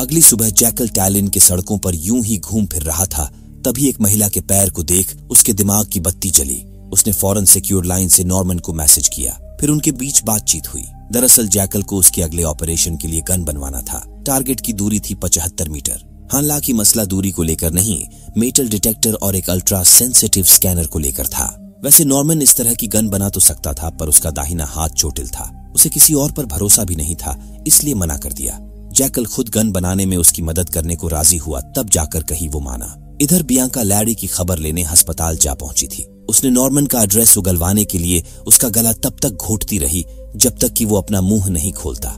S1: अगली सुबह जैकल टैलिन के सड़कों पर यूं ही घूम फिर रहा था, तभी एक महिला के पैर को देख उसके दिमाग की बत्ती जली। उसने फौरन सिक्योर लाइन से नॉर्मन को मैसेज किया। फिर उनके बीच बातचीत हुई। दरअसल जैकल को उसके अगले ऑपरेशन के लिए गन बनवाना था। टारगेट की दूरी थी 75 मीटर। हालांकि मसला दूरी को लेकर नहीं, मेटल डिटेक्टर और एक अल्ट्रा सेंसिटिव स्कैनर को लेकर था। वैसे नॉर्मन इस तरह की गन बना तो सकता था, पर उसका दाहिना हाथ चोटिल था। उसे किसी और पर भरोसा भी नहीं था, इसलिए मना कर दिया। जैकल खुद गन बनाने में उसकी मदद करने को राजी हुआ, तब जाकर कहीं वो माना। इधर बियांका लैरी की खबर लेने अस्पताल जा पहुंची थी। उसने नॉर्मन का एड्रेस उगलवाने के लिए उसका गला तब तक घोंटती रही जब तक कि वो अपना मुंह नहीं खोलता।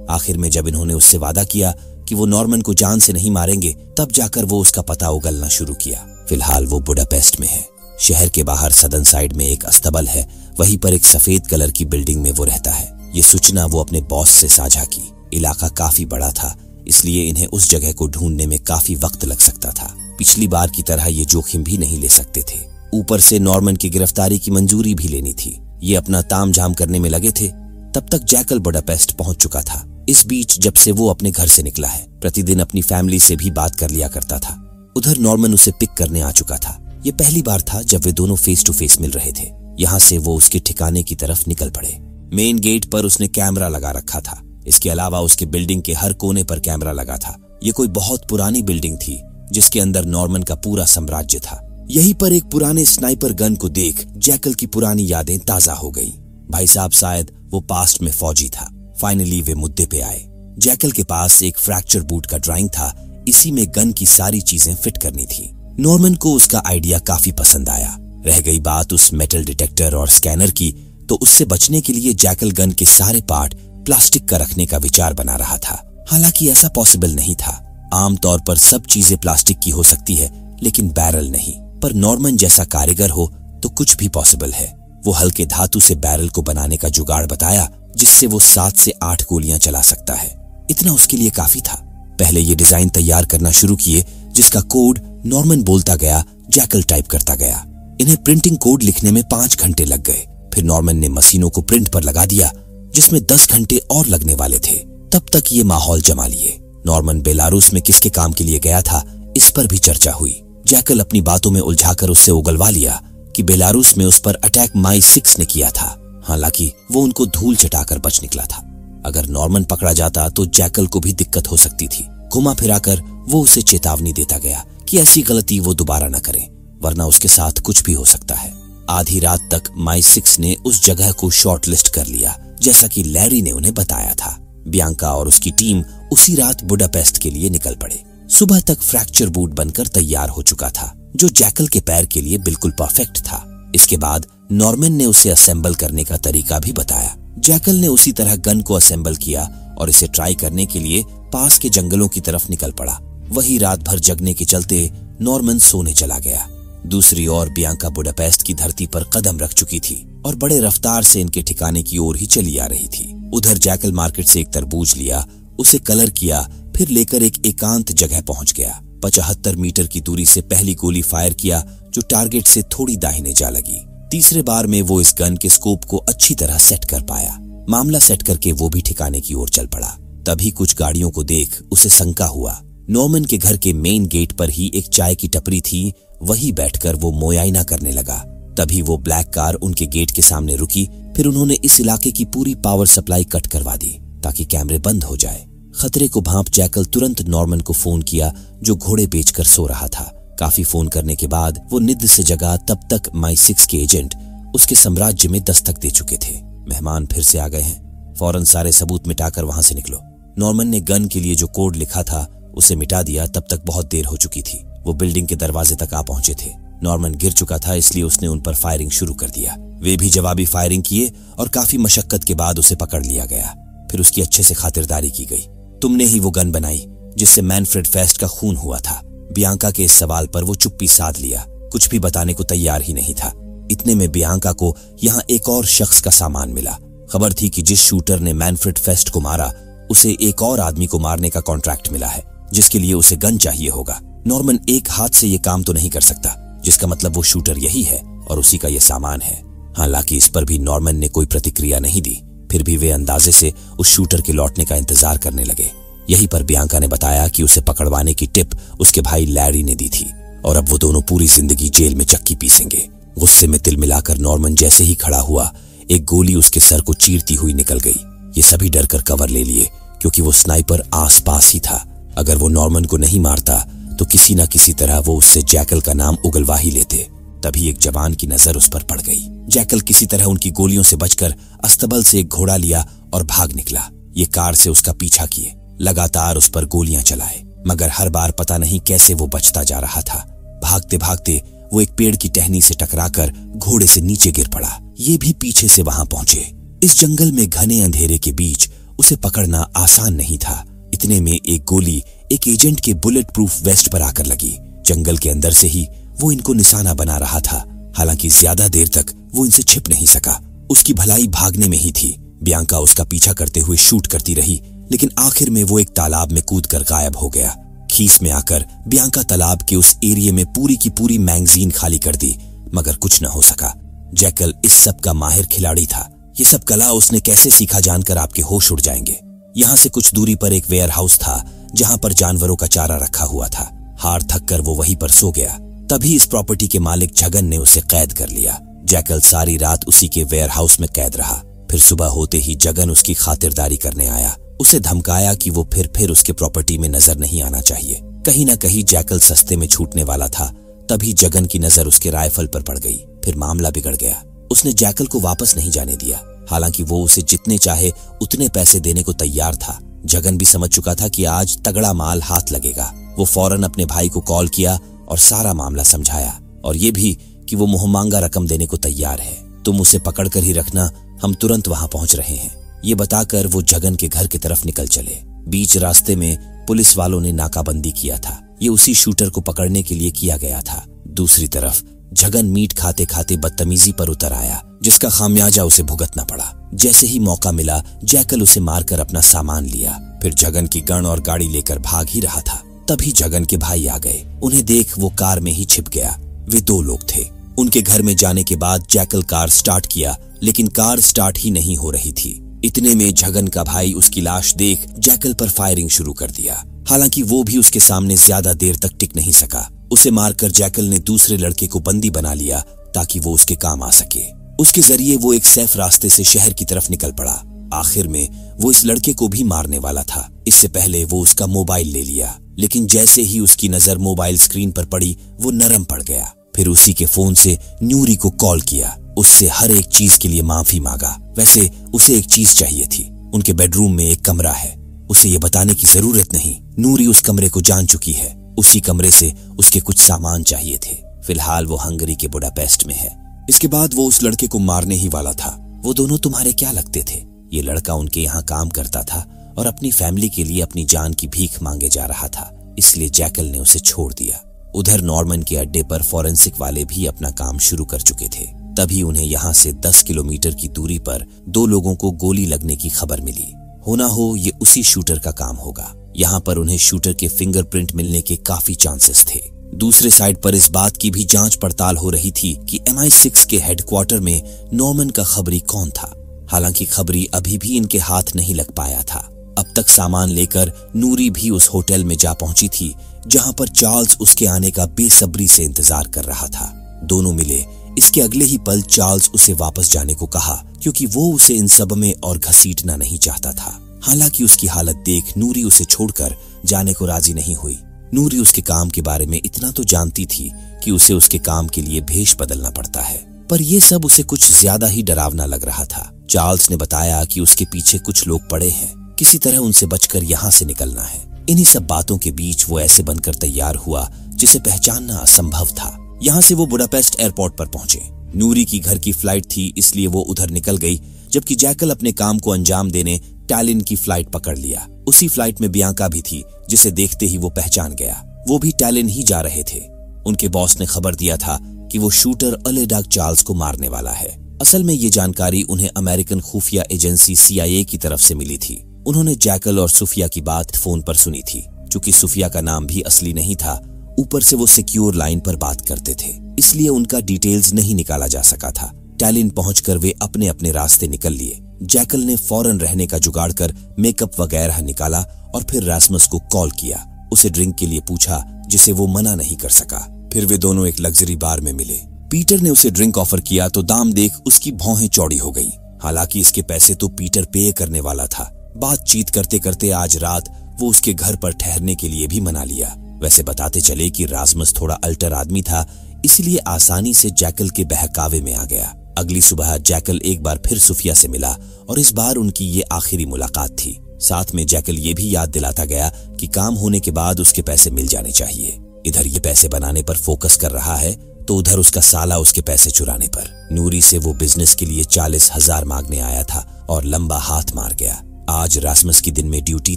S1: आखिर में जब इन्होंने उससे वादा किया कि वो नॉर्मन को जान से नहीं मारेंगे, तब जाकर वो उसका पता उगलना शुरू किया। फिलहाल वो बुडापेस्ट में है। शहर के बाहर सदन साइड में एक अस्तबल है, वहीं पर एक सफेद कलर की बिल्डिंग में वो रहता है। ये सूचना वो अपने बॉस से साझा की। इलाका काफी बड़ा था, इसलिए इन्हें उस जगह को ढूंढने में काफी वक्त लग सकता था। पिछली बार की तरह ये जोखिम भी नहीं ले सकते थे। ऊपर से नॉर्मन की गिरफ्तारी की मंजूरी भी लेनी थी। ये अपना तामझाम करने में लगे थे। तब तक जैकल बुडापेस्ट पहुंच चुका था। इस बीच जब से वो अपने घर से निकला है, प्रतिदिन अपनी फैमिली से भी बात कर लिया करता था। उधर नॉर्मन उसे पिक करने आ चुका था। ये पहली बार था जब वे दोनों फेस टू फेस मिल रहे थे। यहाँ से वो उसके ठिकाने की तरफ निकल पड़े। मेन गेट पर उसने कैमरा लगा रखा था। इसके अलावा उसके बिल्डिंग के हर कोने पर कैमरा लगा था। ये कोई बहुत पुरानी बिल्डिंग थी जिसके अंदर नॉर्मन का पूरा साम्राज्य था। यहीं पर एक पुराने स्नाइपर गन को देख जैकल की पुरानी यादें ताजा हो गईं। भाई साहब शायद वो पास्ट में फौजी था। फाइनली वे मुद्दे पे आए। जैकल के पास एक फ्रैक्चर बूट का ड्राइंग था। इसी में गन की सारी चीजें फिट करनी थी। नॉर्मन को उसका आइडिया काफी पसंद आया। रह गई बात उस मेटल डिटेक्टर और स्कैनर की, तो उससे बचने के लिए जैकल गन के सारे पार्ट प्लास्टिक का रखने का विचार बना रहा था। हालांकि ऐसा पॉसिबल नहीं था। आमतौर पर सब चीजें प्लास्टिक की हो सकती है, लेकिन बैरल नहीं। पर नॉर्मन जैसा कारीगर हो तो कुछ भी पॉसिबल है। वो हल्के धातु से बैरल को बनाने का जुगाड़ बताया, जिससे वो 7 से 8 गोलियां चला सकता है। इतना उसके लिए काफी था। पहले ये डिजाइन तैयार करना शुरू किए, जिसका कोड नॉर्मन बोलता गया, जैकल टाइप करता गया। इन्हें प्रिंटिंग कोड लिखने में 5 घंटे लग गए। फिर नॉर्मन ने मशीनों को प्रिंट पर लगा दिया, जिसमें 10 घंटे और लगने वाले थे। तब तक ये माहौल जमा लिए। नॉर्मन बेलारूस में किसके काम के लिए गया था, इस पर भी चर्चा हुई। जैकल अपनी बातों में उलझाकर उससे उगलवा लिया कि बेलारूस में उस पर अटैक माई 6 ने किया था। हालांकि वो उनको धूल चटाकर बच निकला था। अगर नॉर्मन पकड़ा जाता तो जैकल को भी दिक्कत हो सकती थी। घुमा फिराकर वो उसे चेतावनी देता गया कि ऐसी गलती वो दोबारा न करे, वरना उसके साथ कुछ भी हो सकता है। आधी रात तक माई 6 ने उस जगह को शॉर्ट लिस्ट कर लिया, जैसा कि लैरी ने उन्हें बताया था। बियांका और उसकी टीम उसी रात बुडापेस्ट के लिए निकल पड़े। सुबह तक फ्रैक्चर बूट बनकर तैयार हो चुका था, जो जैकल के पैर के लिए बिल्कुल परफेक्ट था। इसके बाद नॉर्मन ने उसे असेंबल करने का तरीका भी बताया। जैकल ने उसी तरह गन को असेंबल किया और इसे ट्राई करने के लिए पास के जंगलों की तरफ निकल पड़ा। वही रात भर जगने के चलते नॉर्मन सोने चला गया। दूसरी ओर बियांका बुडापेस्ट की धरती पर कदम रख चुकी थी और बड़े रफ्तार से इनके ठिकाने की ओर ही चली आ रही थी। उधर जैकल मार्केट से एक तरबूज लिया, उसे कलर किया, फिर लेकर एक एकांत जगह पहुंच गया। 75 मीटर की दूरी से पहली गोली फायर किया, जो टारगेट से थोड़ी दाहिने जा लगी। तीसरे बार में वो इस गन के स्कोप को अच्छी तरह सेट कर पाया। मामला सेट करके वो भी ठिकाने की ओर चल पड़ा। तभी कुछ गाड़ियों को देख उसे शंका हुआ। नॉर्मन के घर के मेन गेट पर ही एक चाय की टपरी थी, वही बैठकर वो मुआयना करने लगा। तभी वो ब्लैक कार उनके गेट के सामने रुकी। फिर उन्होंने इस इलाके की पूरी पावर सप्लाई कट करवा दी ताकि कैमरे बंद हो जाए। खतरे को भांप जैकल तुरंत नॉर्मन को फोन किया, जो घोड़े बेचकर सो रहा था। काफी फोन करने के बाद वो निद्र से जगा। तब तक माई 6 के एजेंट उसके साम्राज्य में दस्तक दे चुके थे। मेहमान फिर से आ गए हैं, फौरन सारे सबूत मिटाकर वहां से निकलो। नॉर्मन ने गन के लिए जो कोड लिखा था उसे मिटा दिया। तब तक बहुत देर हो चुकी थी। वो बिल्डिंग के दरवाजे तक आ पहुंचे थे। नॉर्मन गिर चुका था, इसलिए उसने उन पर फायरिंग शुरू कर दिया। वे भी जवाबी फायरिंग किए और काफी मशक्कत के बाद उसे पकड़ लिया गया। फिर उसकी अच्छे से खातिरदारी की गई। तुमने ही वो गन बनाई जिससे मैनफ्रेड फेस्ट का खून हुआ था। बियांका के इस सवाल पर वो चुप्पी साध लिया, कुछ भी बताने को तैयार ही नहीं था। इतने में बियांका को यहाँ एक और शख्स का सामान मिला। खबर थी कि जिस शूटर ने मैनफ्रेड फेस्ट को मारा, उसे एक और आदमी को मारने का कॉन्ट्रैक्ट मिला है, जिसके लिए उसे गन चाहिए होगा। नॉर्मन एक हाथ से ये काम तो नहीं कर सकता, जिसका मतलब वो शूटर यही है और उसी का ये सामान है। हालांकि इस पर भी नॉर्मन ने कोई प्रतिक्रिया नहीं दी। फिर भी वे अंदाजे से उस शूटर के लौटने का इंतजार करने लगे। यहीं पर बियांका ने बताया कि उसे पकड़वाने की टिप उसके भाई लैरी ने दी थी और अब वो दोनों पूरी जिंदगी जेल में चक्की पीसेंगे। गुस्से में तिल मिलाकर नॉर्मन जैसे ही खड़ा हुआ, एक गोली उसके सर को चीरती हुई निकल गई। ये सभी डर कर कवर ले लिए, क्योंकि वो स्नाइपर आसपास ही था। अगर वो नॉर्मन को नहीं मारता तो किसी न किसी तरह वो उससे जैकल का नाम उगलवा ही लेते। तभी एक जवान की नजर उस पर पड़ गई। जैकल किसी तरह उनकी गोलियों से बचकर अस्तबल से एक घोड़ा लिया और भाग निकला। ये कार से उसका पीछा किए, लगातार उस पर गोलियां चलाए, मगर हर बार पता नहीं कैसे वो बचता जा रहा था। भागते भागते वो एक पेड़ की टहनी से टकराकर घोड़े से नीचे गिर पड़ा। ये भी पीछे से वहां पहुंचे। इस जंगल में घने अंधेरे के बीच उसे पकड़ना आसान नहीं था। इतने में एक गोली एक एजेंट के बुलेट प्रूफ वेस्ट पर आकर लगी। जंगल के अंदर से ही वो इनको निशाना बना रहा था। हालांकि ज्यादा देर तक वो इनसे छिप नहीं सका। उसकी भलाई भागने में ही थी। बियांका उसका पीछा करते हुए शूट करती रही, लेकिन आखिर में वो एक तालाब में कूदकर गायब हो गया। खीस में आकर बियांका तालाब के उस एरिया में पूरी की पूरी मैगजीन खाली कर दी, मगर कुछ न हो सका। जैकल इस सब का माहिर खिलाड़ी था। ये सब कला उसने कैसे सीखा जानकर आपके होश उड़ जाएंगे। यहाँ से कुछ दूरी पर एक वेयर हाउस था जहाँ पर जानवरों का चारा रखा हुआ था। हार थक कर वो वहीं पर सो गया। तभी इस प्रॉपर्टी के मालिक जगन ने उसे कैद कर लिया। जैकल सारी रात उसी के वेयर हाउस में कैद रहा। फिर सुबह होते ही जगन उसकी खातिरदारी करने आया। उसे धमकाया कि वो फिर उसके प्रॉपर्टी में नजर नहीं आना चाहिए। कहीं ना कहीं जैकल सस्ते में छूटने वाला था। तभी जगन की नजर उसके राइफल पर पड़ गई। फिर मामला बिगड़ गया। उसने जैकल को वापस नहीं जाने दिया। हालांकि वो उसे जितने चाहे उतने पैसे देने को तैयार था। जगन भी समझ चुका था कि आज तगड़ा माल हाथ लगेगा। वो फौरन अपने भाई को कॉल किया और सारा मामला समझाया, और ये भी कि वो मुहमांगा रकम देने को तैयार है। तुम उसे पकड़कर ही रखना, हम तुरंत वहां पहुंच रहे हैं। ये बताकर वो जगन के घर की तरफ निकल चले। बीच रास्ते में पुलिस वालों ने नाकाबंदी किया था। ये उसी शूटर को पकड़ने के लिए किया गया था। दूसरी तरफ जगन मीट खाते खाते बदतमीजी पर उतर आया, जिसका खामियाजा उसे भुगतना पड़ा। जैसे ही मौका मिला जैकल उसे मारकर अपना सामान लिया। फिर जगन की गन और गाड़ी लेकर भाग ही रहा था। तभी जगन के भाई आ गए। उन्हें देख वो कार में ही छिप गया। वे 2 लोग थे। उनके घर में जाने के बाद जैकल कार स्टार्ट किया, लेकिन कार स्टार्ट ही नहीं हो रही थी। इतने में जगन का भाई उसकी लाश देख जैकल पर फायरिंग शुरू कर दिया। हालांकि वो भी उसके सामने ज्यादा देर तक टिक नहीं सका। उसे मारकर जैकल ने दूसरे लड़के को बंदी बना लिया ताकि वो उसके काम आ सके। उसके जरिए वो एक सैफ रास्ते से शहर की तरफ निकल पड़ा। आखिर में वो इस लड़के को भी मारने वाला था। इससे पहले वो उसका मोबाइल ले लिया, लेकिन जैसे ही उसकी नजर मोबाइल स्क्रीन पर पड़ी वो नरम पड़ गया। फिर उसी के फोन से न्यूरी को कॉल किया। उससे हर एक चीज के लिए माफी मांगा। वैसे उसे एक चीज चाहिए थी। उनके बेडरूम में एक कमरा है। उसे ये बताने की जरूरत नहीं, नूरी उस कमरे को जान चुकी है। उसी कमरे से उसके कुछ सामान चाहिए थे। फिलहाल वो हंगरी के बुडापेस्ट में है। इसके बाद वो उस लड़के को मारने ही वाला था। वो दोनों तुम्हारे क्या लगते थे? ये लड़का उनके यहाँ काम करता था और अपनी फैमिली के लिए अपनी जान की भीख मांगे जा रहा था, इसलिए जैकल ने उसे छोड़ दिया। उधर नॉर्मन के अड्डे पर फॉरेंसिक वाले भी अपना काम शुरू कर चुके थे। तभी उन्हें यहाँ से 10 किलोमीटर की दूरी पर 2 लोगों को गोली लगने की खबर मिली। होना हो ये उसी शूटर का काम होगा। यहाँ पर उन्हें शूटर के फिंगरप्रिंट मिलने के काफी चांसेस थे। दूसरे साइड पर इस बात की भी जांच पड़ताल हो रही थी कि MI6 के हेडक्वार्टर में नॉर्मन का खबरी कौन था। हालांकि खबरी अभी भी इनके हाथ नहीं लग पाया था। अब तक सामान लेकर नूरी भी उस होटल में जा पहुंची थी जहां पर चार्ल्स उसके आने का बेसब्री से इंतजार कर रहा था। दोनों मिले। इसके अगले ही पल चार्ल्स उसे वापस जाने को कहा, क्योंकि वो उसे इन सब में और घसीटना नहीं चाहता था। हालांकि उसकी हालत देख नूरी उसे छोड़कर जाने को राजी नहीं हुई। नूरी उसके काम के बारे में इतना तो जानती थी कि उसे उसके काम के लिए भेष बदलना पड़ता है, पर यह सब उसे कुछ ज्यादा ही डरावना लग रहा था। चार्ल्स ने बताया कि उसके पीछे कुछ लोग पड़े हैं, किसी तरह उनसे बचकर यहाँ से निकलना है। इन्हीं सब बातों के बीच वो ऐसे बनकर तैयार हुआ जिसे पहचानना असंभव था। यहाँ से वो बुडापेस्ट एयरपोर्ट पर पहुंचे। नूरी की घर की फ्लाइट थी, इसलिए वो उधर निकल गई, जबकि जैकल अपने काम को अंजाम देने टैलिन की फ्लाइट पकड़ लिया। उसी फ्लाइट में बियांका भी थी, जिसे देखते ही वो पहचान गया। वो भी टैलिन ही जा रहे थे। उनके बॉस ने खबर दिया था कि वो शूटर अलेडाग चार्ल्स को मारने वाला है। असल में ये जानकारी उन्हें अमेरिकन खुफिया एजेंसी CIA की तरफ से मिली थी। उन्होंने जैकल और सुफिया की बात फोन पर सुनी थी। चूंकि सुफिया का नाम भी असली नहीं था, ऊपर से वो सिक्योर लाइन पर बात करते थे, इसलिए उनका डिटेल्स नहीं निकाला जा सका था। टैलिन पहुंचकर वे अपने अपने रास्ते निकल लिए। जैकल ने फौरन रहने का जुगाड़ कर मेकअप वगैरह निकाला और फिर रास्मस को कॉल किया। उसे ड्रिंक के लिए पूछा, जिसे वो मना नहीं कर सका। फिर वे दोनों एक लग्जरी बार में मिले। पीटर ने उसे ड्रिंक ऑफर किया तो दाम देख उसकी भौहें चौड़ी हो गईं। हालांकि इसके पैसे तो पीटर पे करने वाला था। बातचीत करते करते आज रात वो उसके घर पर ठहरने के लिए भी मना लिया। वैसे बताते चले कि रास्मस थोड़ा अल्टर आदमी था, इसलिए आसानी से जैकल के बहकावे में आ गया। अगली सुबह जैकल एक बार फिर सुफिया से मिला और इस बार उनकी ये आखिरी मुलाकात थी। साथ में जैकल ये भी याद दिलाता गया कि काम होने के बाद उसके पैसे मिल जाने चाहिए। इधर ये पैसे बनाने पर फोकस कर रहा है तो उधर उसका साला उसके पैसे चुराने पर। नूरी से वो बिजनेस के लिए 40,000 मांगने आया था और लंबा हाथ मार गया। आज रास्मस की दिन में ड्यूटी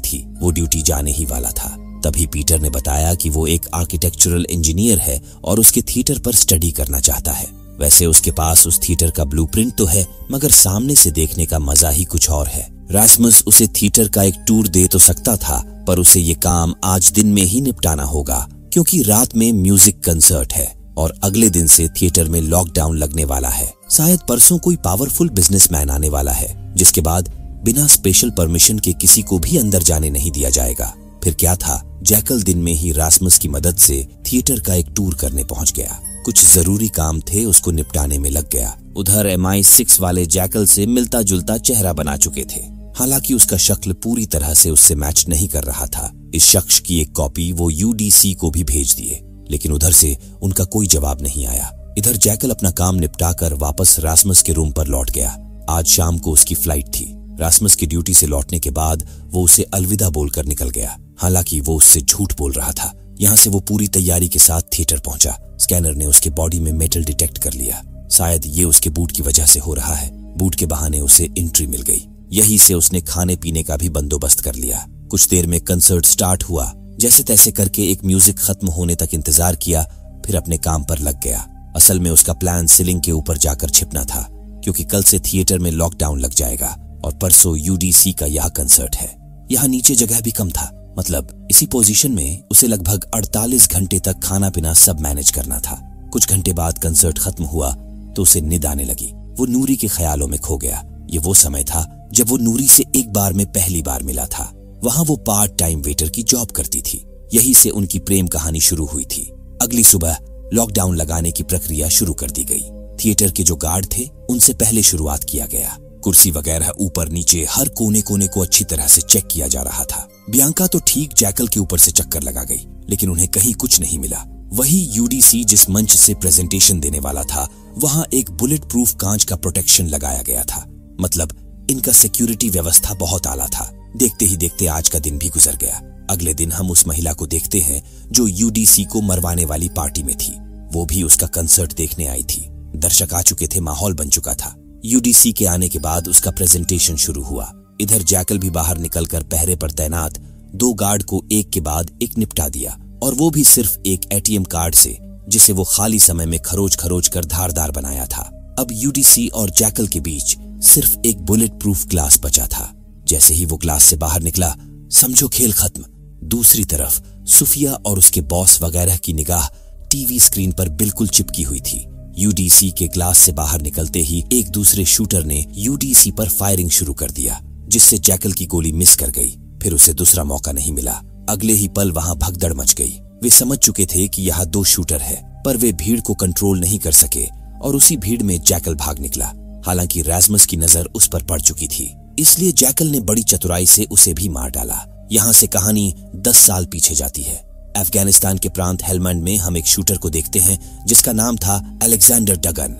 S1: थी, वो ड्यूटी जाने ही वाला था। तभी पीटर ने बताया कि वो एक आर्किटेक्चरल इंजीनियर है और उसके थिएटर पर स्टडी करना चाहता है। वैसे उसके पास उस थिएटर का ब्लूप्रिंट तो है, मगर सामने से देखने का मजा ही कुछ और है। रास्मस उसे थिएटर का एक टूर दे तो सकता था, पर उसे ये काम आज दिन में ही निपटाना होगा, क्योंकि रात में म्यूजिक कंसर्ट है। और अगले दिन से थिएटर में लॉकडाउन लगने वाला है। शायद परसों कोई पावरफुल बिजनेसमैन आने वाला है, जिसके बाद बिना स्पेशल परमिशन के किसी को भी अंदर जाने नहीं दिया जाएगा। फिर क्या था, जैकल दिन में ही रासमस की मदद से थिएटर का एक टूर करने पहुंच गया। कुछ जरूरी काम थे, उसको निपटाने में लग गया। उधर MI6 वाले जैकल से मिलता जुलता चेहरा बना चुके थे, हालांकि उसका शक्ल पूरी तरह से उससे मैच नहीं कर रहा था। इस शख्स की एक कॉपी वो UDC को भी भेज दिए, लेकिन उधर से उनका कोई जवाब नहीं आया। इधर जैकल अपना काम निपटाकर वापस रासमस के रूम पर लौट गया। आज शाम को उसकी फ्लाइट थी। रासमस की ड्यूटी से लौटने के बाद वो उसे अलविदा बोलकर निकल गया। हालांकि वो उससे झूठ बोल रहा था। यहाँ से वो पूरी तैयारी के साथ थिएटर पहुंचा। स्कैनर ने उसके बॉडी में मेटल डिटेक्ट कर लिया। शायद ये उसके बूट की वजह से हो रहा है। बूट के बहाने उसे एंट्री मिल गई। यहीं से उसने खाने पीने का भी बंदोबस्त कर लिया। कुछ देर में कंसर्ट स्टार्ट हुआ। जैसे तैसे करके एक म्यूजिक खत्म होने तक इंतजार किया, फिर अपने काम पर लग गया। असल में उसका प्लान सीलिंग के ऊपर जाकर छिपना था, क्योंकि कल से थिएटर में लॉकडाउन लग जाएगा और परसों UDC का यह कंसर्ट है। यहाँ नीचे जगह भी कम था, मतलब इसी पोजीशन में उसे लगभग 48 घंटे तक खाना पीना सब मैनेज करना था। कुछ घंटे बाद कंसर्ट खत्म हुआ तो उसे नींद आने लगी। वो नूरी के ख्यालों में खो गया। ये वो समय था जब वो नूरी से एक बार में पहली बार मिला था। वहां वो पार्ट टाइम वेटर की जॉब करती थी। यहीं से उनकी प्रेम कहानी शुरू हुई थी। अगली सुबह लॉकडाउन लगाने की प्रक्रिया शुरू कर दी गई। थिएटर के जो गार्ड थे उनसे पहले शुरुआत किया गया। कुर्सी वगैरह ऊपर नीचे हर कोने कोने को अच्छी तरह से चेक किया जा रहा था। बियांका तो ठीक जैकल के ऊपर से चक्कर लगा गई, लेकिन उन्हें कहीं कुछ नहीं मिला। वही UDC जिस मंच से प्रेजेंटेशन देने वाला था, वहां एक बुलेट प्रूफ कांच का प्रोटेक्शन लगाया गया था। मतलब इनका सिक्योरिटी व्यवस्था बहुत आला था। देखते ही देखते आज का दिन भी गुजर गया। अगले दिन हम उस महिला को देखते हैं जो UDC को मरवाने वाली पार्टी में थी। वो भी उसका कंसर्ट देखने आई थी। दर्शक आ चुके थे, माहौल बन चुका था। UDC के आने के बाद उसका प्रेजेंटेशन शुरू हुआ। इधर जैकल भी बाहर निकलकर पहरे पर तैनात 2 गार्ड को एक के बाद एक निपटा दिया, और वो भी सिर्फ एक ATM कार्ड से, जिसे वो खाली समय में खरोच खरोच कर धारदार बनाया था। अब UDC और जैकल के बीच सिर्फ एक बुलेट प्रूफ ग्लास बचा था। जैसे ही वो ग्लास से बाहर निकला, समझो खेल खत्म। दूसरी तरफ सुफिया और उसके बॉस वगैरह की निगाह टीवी स्क्रीन पर बिल्कुल चिपकी हुई थी। UDC के ग्लास से बाहर निकलते ही एक दूसरे शूटर ने UDC पर फायरिंग शुरू कर दिया, जिससे जैकल की गोली मिस कर गई। फिर उसे दूसरा मौका नहीं मिला। अगले ही पल वहां भगदड़ मच गई। वे समझ चुके थे कि यहाँ 2 शूटर है, पर वे भीड़ को कंट्रोल नहीं कर सके और उसी भीड़ में जैकल भाग निकला। हालांकि रासमस की नजर उस पर पड़ चुकी थी, इसलिए जैकल ने बड़ी चतुराई से उसे भी मार डाला। यहाँ से कहानी 10 साल पीछे जाती है। अफगानिस्तान के प्रांत हेलमंड में हम एक शूटर को देखते हैं जिसका नाम था अलेक्जेंडर डगन।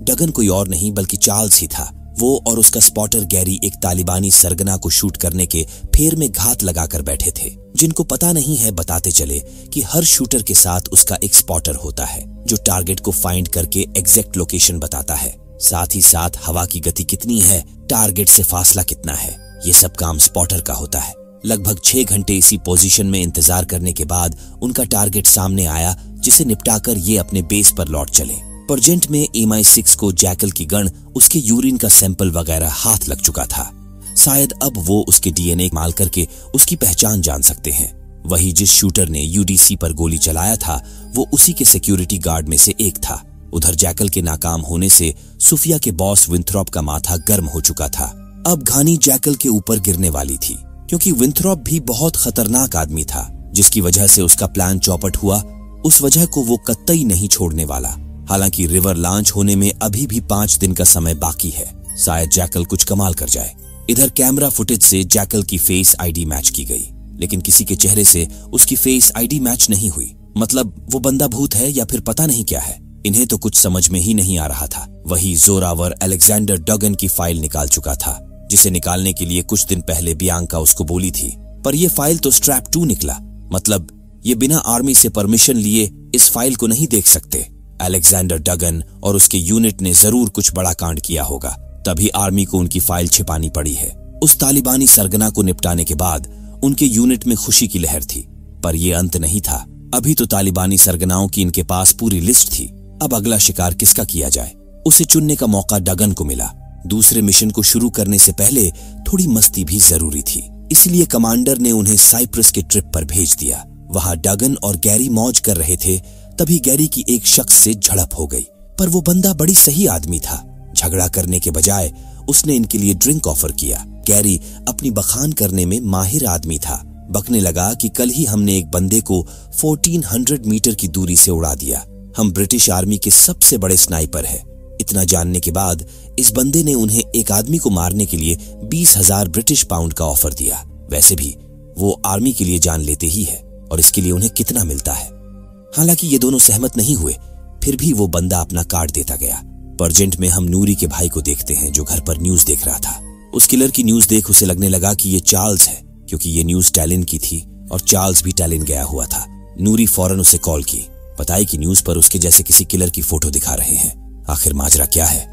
S1: डगन कोई और नहीं बल्कि चार्ल्स ही था। वो और उसका स्पॉटर गैरी एक तालिबानी सरगना को शूट करने के फेर में घात लगाकर बैठे थे। जिनको पता नहीं है बताते चले कि हर शूटर के साथ उसका एक स्पॉटर होता है, जो टारगेट को फाइंड करके एग्जैक्ट लोकेशन बताता है। साथ ही साथ हवा की गति कितनी है, टारगेट से फासला कितना है, ये सब काम स्पॉटर का होता है। लगभग 6 घंटे इसी पोजीशन में इंतजार करने के बाद उनका टारगेट सामने आया, जिसे निपटाकर ये अपने बेस पर लौट चले। परजेंट में MI6 को जैकल की गन उसके यूरिन का सैंपल वगैरह हाथ लग चुका था। शायद अब वो उसके DNA इस्तेमाल करके उसकी पहचान जान सकते हैं। वही जिस शूटर ने UDC पर गोली चलाया था, वो उसी के सिक्योरिटी गार्ड में से एक था। उधर जैकल के नाकाम होने से सुफिया के बॉस विंथ्रॉप का माथा गर्म हो चुका था। अब घानी जैकल के ऊपर गिरने वाली थी, क्योंकि विंथ्रॉप भी बहुत खतरनाक आदमी था, जिसकी वजह से उसका प्लान चौपट हुआ। उस वजह को वो कतई नहीं छोड़ने वाला। हालांकि रिवर लॉन्च होने में अभी भी 5 दिन का समय बाकी है। शायद जैकल कुछ कमाल कर जाए। इधर कैमरा फुटेज से जैकल की फेस आईडी मैच की गई, लेकिन किसी के चेहरे से उसकी फेस आईडी मैच नहीं हुई। मतलब वो बंदा भूत है या फिर पता नहीं क्या है। इन्हें तो कुछ समझ में ही नहीं आ रहा था। वही जोरावर अलेक्जेंडर डगन की फाइल निकाल चुका था, जिसे निकालने के लिए कुछ दिन पहले बियांका उसको बोली थी, पर यह फाइल तो स्ट्रैप 2 निकला। मतलब ये बिना आर्मी से परमिशन लिए इस फाइल को नहीं देख सकते। अलेक्जेंडर डगन और उसके यूनिट ने जरूर कुछ बड़ा कांड किया होगा, तभी आर्मी को उनकी फाइल छिपानी पड़ी है। उस तालिबानी सरगना को निपटाने के बाद उनके यूनिट में खुशी की लहर थी, पर यह अंत नहीं था। अभी तो तालिबानी सरगनाओं की इनके पास पूरी लिस्ट थी। अब अगला शिकार किसका किया जाए, उसे चुनने का मौका डगन को मिला। दूसरे मिशन को शुरू करने से पहले थोड़ी मस्ती भी जरूरी थी, इसलिए कमांडर ने उन्हें साइप्रस के ट्रिप पर भेज दिया। वहां डगन और गैरी मौज कर रहे थे, तभी गैरी की एक शख्स से झड़प हो गई, पर वो बंदा बड़ी सही आदमी था। झगड़ा करने के बजाय उसने इनके लिए ड्रिंक ऑफर किया। गैरी अपनी बखान करने में माहिर आदमी था। बकने लगा कि कल ही हमने एक बंदे को 1400 मीटर की दूरी से उड़ा दिया। हम ब्रिटिश आर्मी के सबसे बड़े स्नाइपर हैं। इतना जानने के बाद इस बंदे ने उन्हें एक आदमी को मारने के लिए 20,000 ब्रिटिश पाउंड का ऑफर दिया। वैसे भी वो आर्मी के लिए जान लेते ही है, और इसके लिए उन्हें कितना मिलता है। हालांकि ये दोनों सहमत नहीं हुए, फिर भी वो बंदा अपना कार्ड देता गया। परजेंट में हम नूरी के भाई को देखते हैं, जो घर पर न्यूज देख रहा था। उस किलर की न्यूज देख उसे लगने लगा कि ये चार्ल्स है, क्योंकि ये न्यूज टैलिन की थी और चार्ल्स भी टैलिन गया हुआ था। नूरी फौरन उसे कॉल की, बताई कि न्यूज पर उसके जैसे किसी किलर की फोटो दिखा रहे हैं। आखिर माजरा क्या है?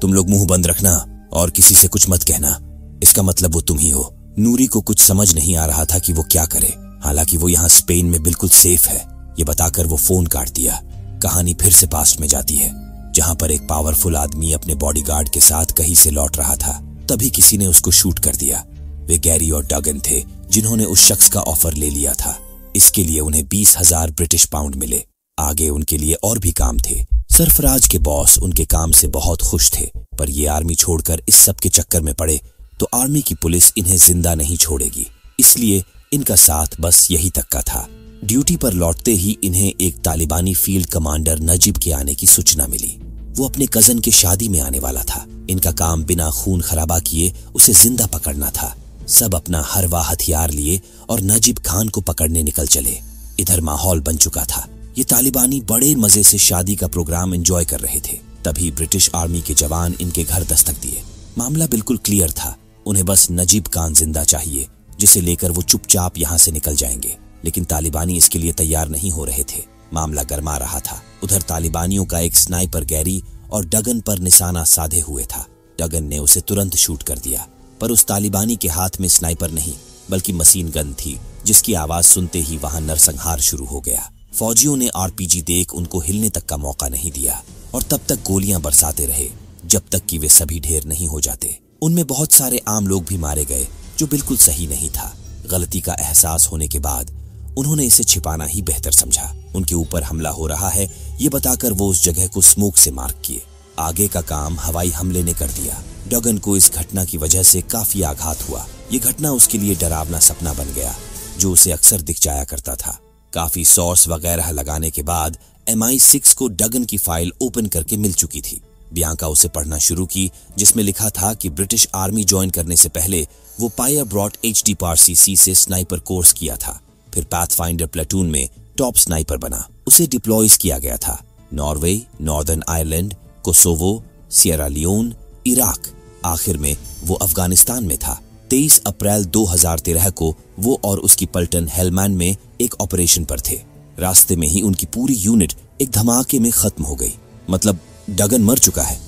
S1: तुम लोग मुंह बंद रखना और किसी से कुछ मत कहना, इसका मतलब वो तुम ही हो। नूरी को कुछ समझ नहीं आ रहा था कि वो क्या करे। हालांकि वो यहाँ स्पेन में बिल्कुल सेफ है, ये बताकर वो फोन काट दिया। कहानी फिर से पास्ट में जाती है, जहां पर एक पावरफुल आदमी अपने बॉडीगार्ड के साथ कहीं से लौट रहा था। तभी किसी ने उसको शूट कर दिया। वे गैरी और डगन थे, जिन्होंने उस शख्स का ऑफर ले लिया था। इसके लिए उन्हें 20,000 ब्रिटिश पाउंड मिले। आगे उनके लिए और भी काम थे। सरफराज के बॉस उनके काम से बहुत खुश थे, पर ये आर्मी छोड़कर इस सब के चक्कर में पड़े तो आर्मी की पुलिस इन्हें जिंदा नहीं छोड़ेगी। इसलिए इनका साथ बस यही तक का था। ड्यूटी पर लौटते ही इन्हें एक तालिबानी फील्ड कमांडर नजीब के आने की सूचना मिली। वो अपने कजन के शादी में आने वाला था। इनका काम बिना खून खराबा किए उसे जिंदा पकड़ना था। सब अपना हर वाह हथियार लिए और नजीब खान को पकड़ने निकल चले। इधर माहौल बन चुका था। ये तालिबानी बड़े मजे से शादी का प्रोग्राम एंजॉय कर रहे थे। तभी ब्रिटिश आर्मी के जवान इनके घर दस्तक दिए। मामला बिल्कुल क्लियर था, उन्हें बस नजीब खान जिंदा चाहिए, जिसे लेकर वो चुपचाप यहाँ से निकल जाएंगे। लेकिन तालिबानी इसके लिए तैयार नहीं हो रहे थे। मामला गरमा रहा था। उधर तालिबानियों का एक स्नाइपर गैरी और डगन पर निशाना साधे हुए था। डगन ने उसे तुरंत शूट कर दिया, पर उस तालिबानी के हाथ में स्नाइपर नहीं बल्कि मशीन गन थी, जिसकी आवाज सुनते ही वहां नरसंहार शुरू हो गया। फौजियों ने आरपीजी देख उनको हिलने तक का मौका नहीं दिया और तब तक गोलियां बरसाते रहे जब तक कि वे सभी ढेर नहीं हो जाते। उनमें बहुत सारे आम लोग भी मारे गए, जो बिल्कुल सही नहीं था। गलती का एहसास होने के बाद उन्होंने इसे छिपाना ही बेहतर समझा। उनके ऊपर हमला हो रहा है ये बताकर वो उस जगह को स्मोक से मार्क किए। आगे का काम हवाई हमले ने कर दिया। डगन को इस घटना की वजह से काफी आघात हुआ। ये घटना उसके लिए डरावना सपना बन गया, जो उसे अक्सर दिख जाया करता था। काफी सोर्स वगैरह लगाने के बाद MI6 को डगन की फाइल ओपन करके मिल चुकी थी। बियांका उसे पढ़ना शुरू की, जिसमें लिखा था कि ब्रिटिश आर्मी ज्वाइन करने से पहले वो पायर ब्रॉट HDPRCC से स्नाइपर कोर्स किया था। फिर पाथफाइंडर प्लेटून में टॉप स्नाइपर बना। उसे डिप्लॉयज किया गया था Norway, Northern Ireland, Kosovo, Sierra Leone, Iraq. आखिर में वो अफगानिस्तान में था। 23 अप्रैल 2013 को वो और उसकी पलटन हेलमैंड में एक ऑपरेशन पर थे। रास्ते में ही उनकी पूरी यूनिट एक धमाके में खत्म हो गई। मतलब डगन मर चुका है,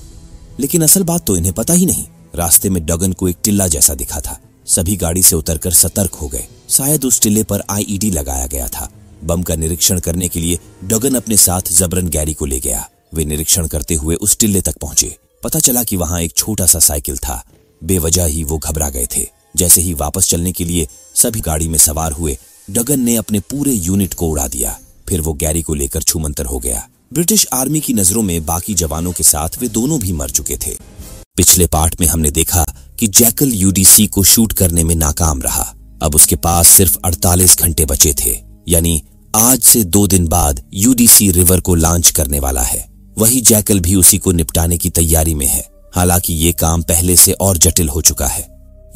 S1: लेकिन असल बात तो इन्हें पता ही नहीं। रास्ते में डगन को एक टिल्ला जैसा दिखा था। सभी गाड़ी से उतरकर सतर्क हो गए। शायद उस टिल्ले पर IED लगाया गया था। बम का निरीक्षण करने के लिए डगन अपने साथ जबरन गैरी को ले गया। वे निरीक्षण करते हुए उस टिल्ले तक पहुंचे। पता चला कि वहां एक छोटा सा साइकिल था। बेवजह ही वो घबरा गए थे। जैसे ही वापस चलने के लिए सभी गाड़ी में सवार हुए, डगन ने अपने पूरे यूनिट को उड़ा दिया। फिर वो गैरी को लेकर छूमंतर हो गया। ब्रिटिश आर्मी की नजरों में बाकी जवानों के साथ वे दोनों भी मर चुके थे। पिछले पार्ट में हमने देखा कि जैकल UDC को शूट करने में नाकाम रहा। अब उसके पास सिर्फ 48 घंटे बचे थे, यानी आज से 2 दिन बाद UDC रिवर को लॉन्च करने वाला है। वही जैकल भी उसी को निपटाने की तैयारी में है। हालांकि ये काम पहले से और जटिल हो चुका है।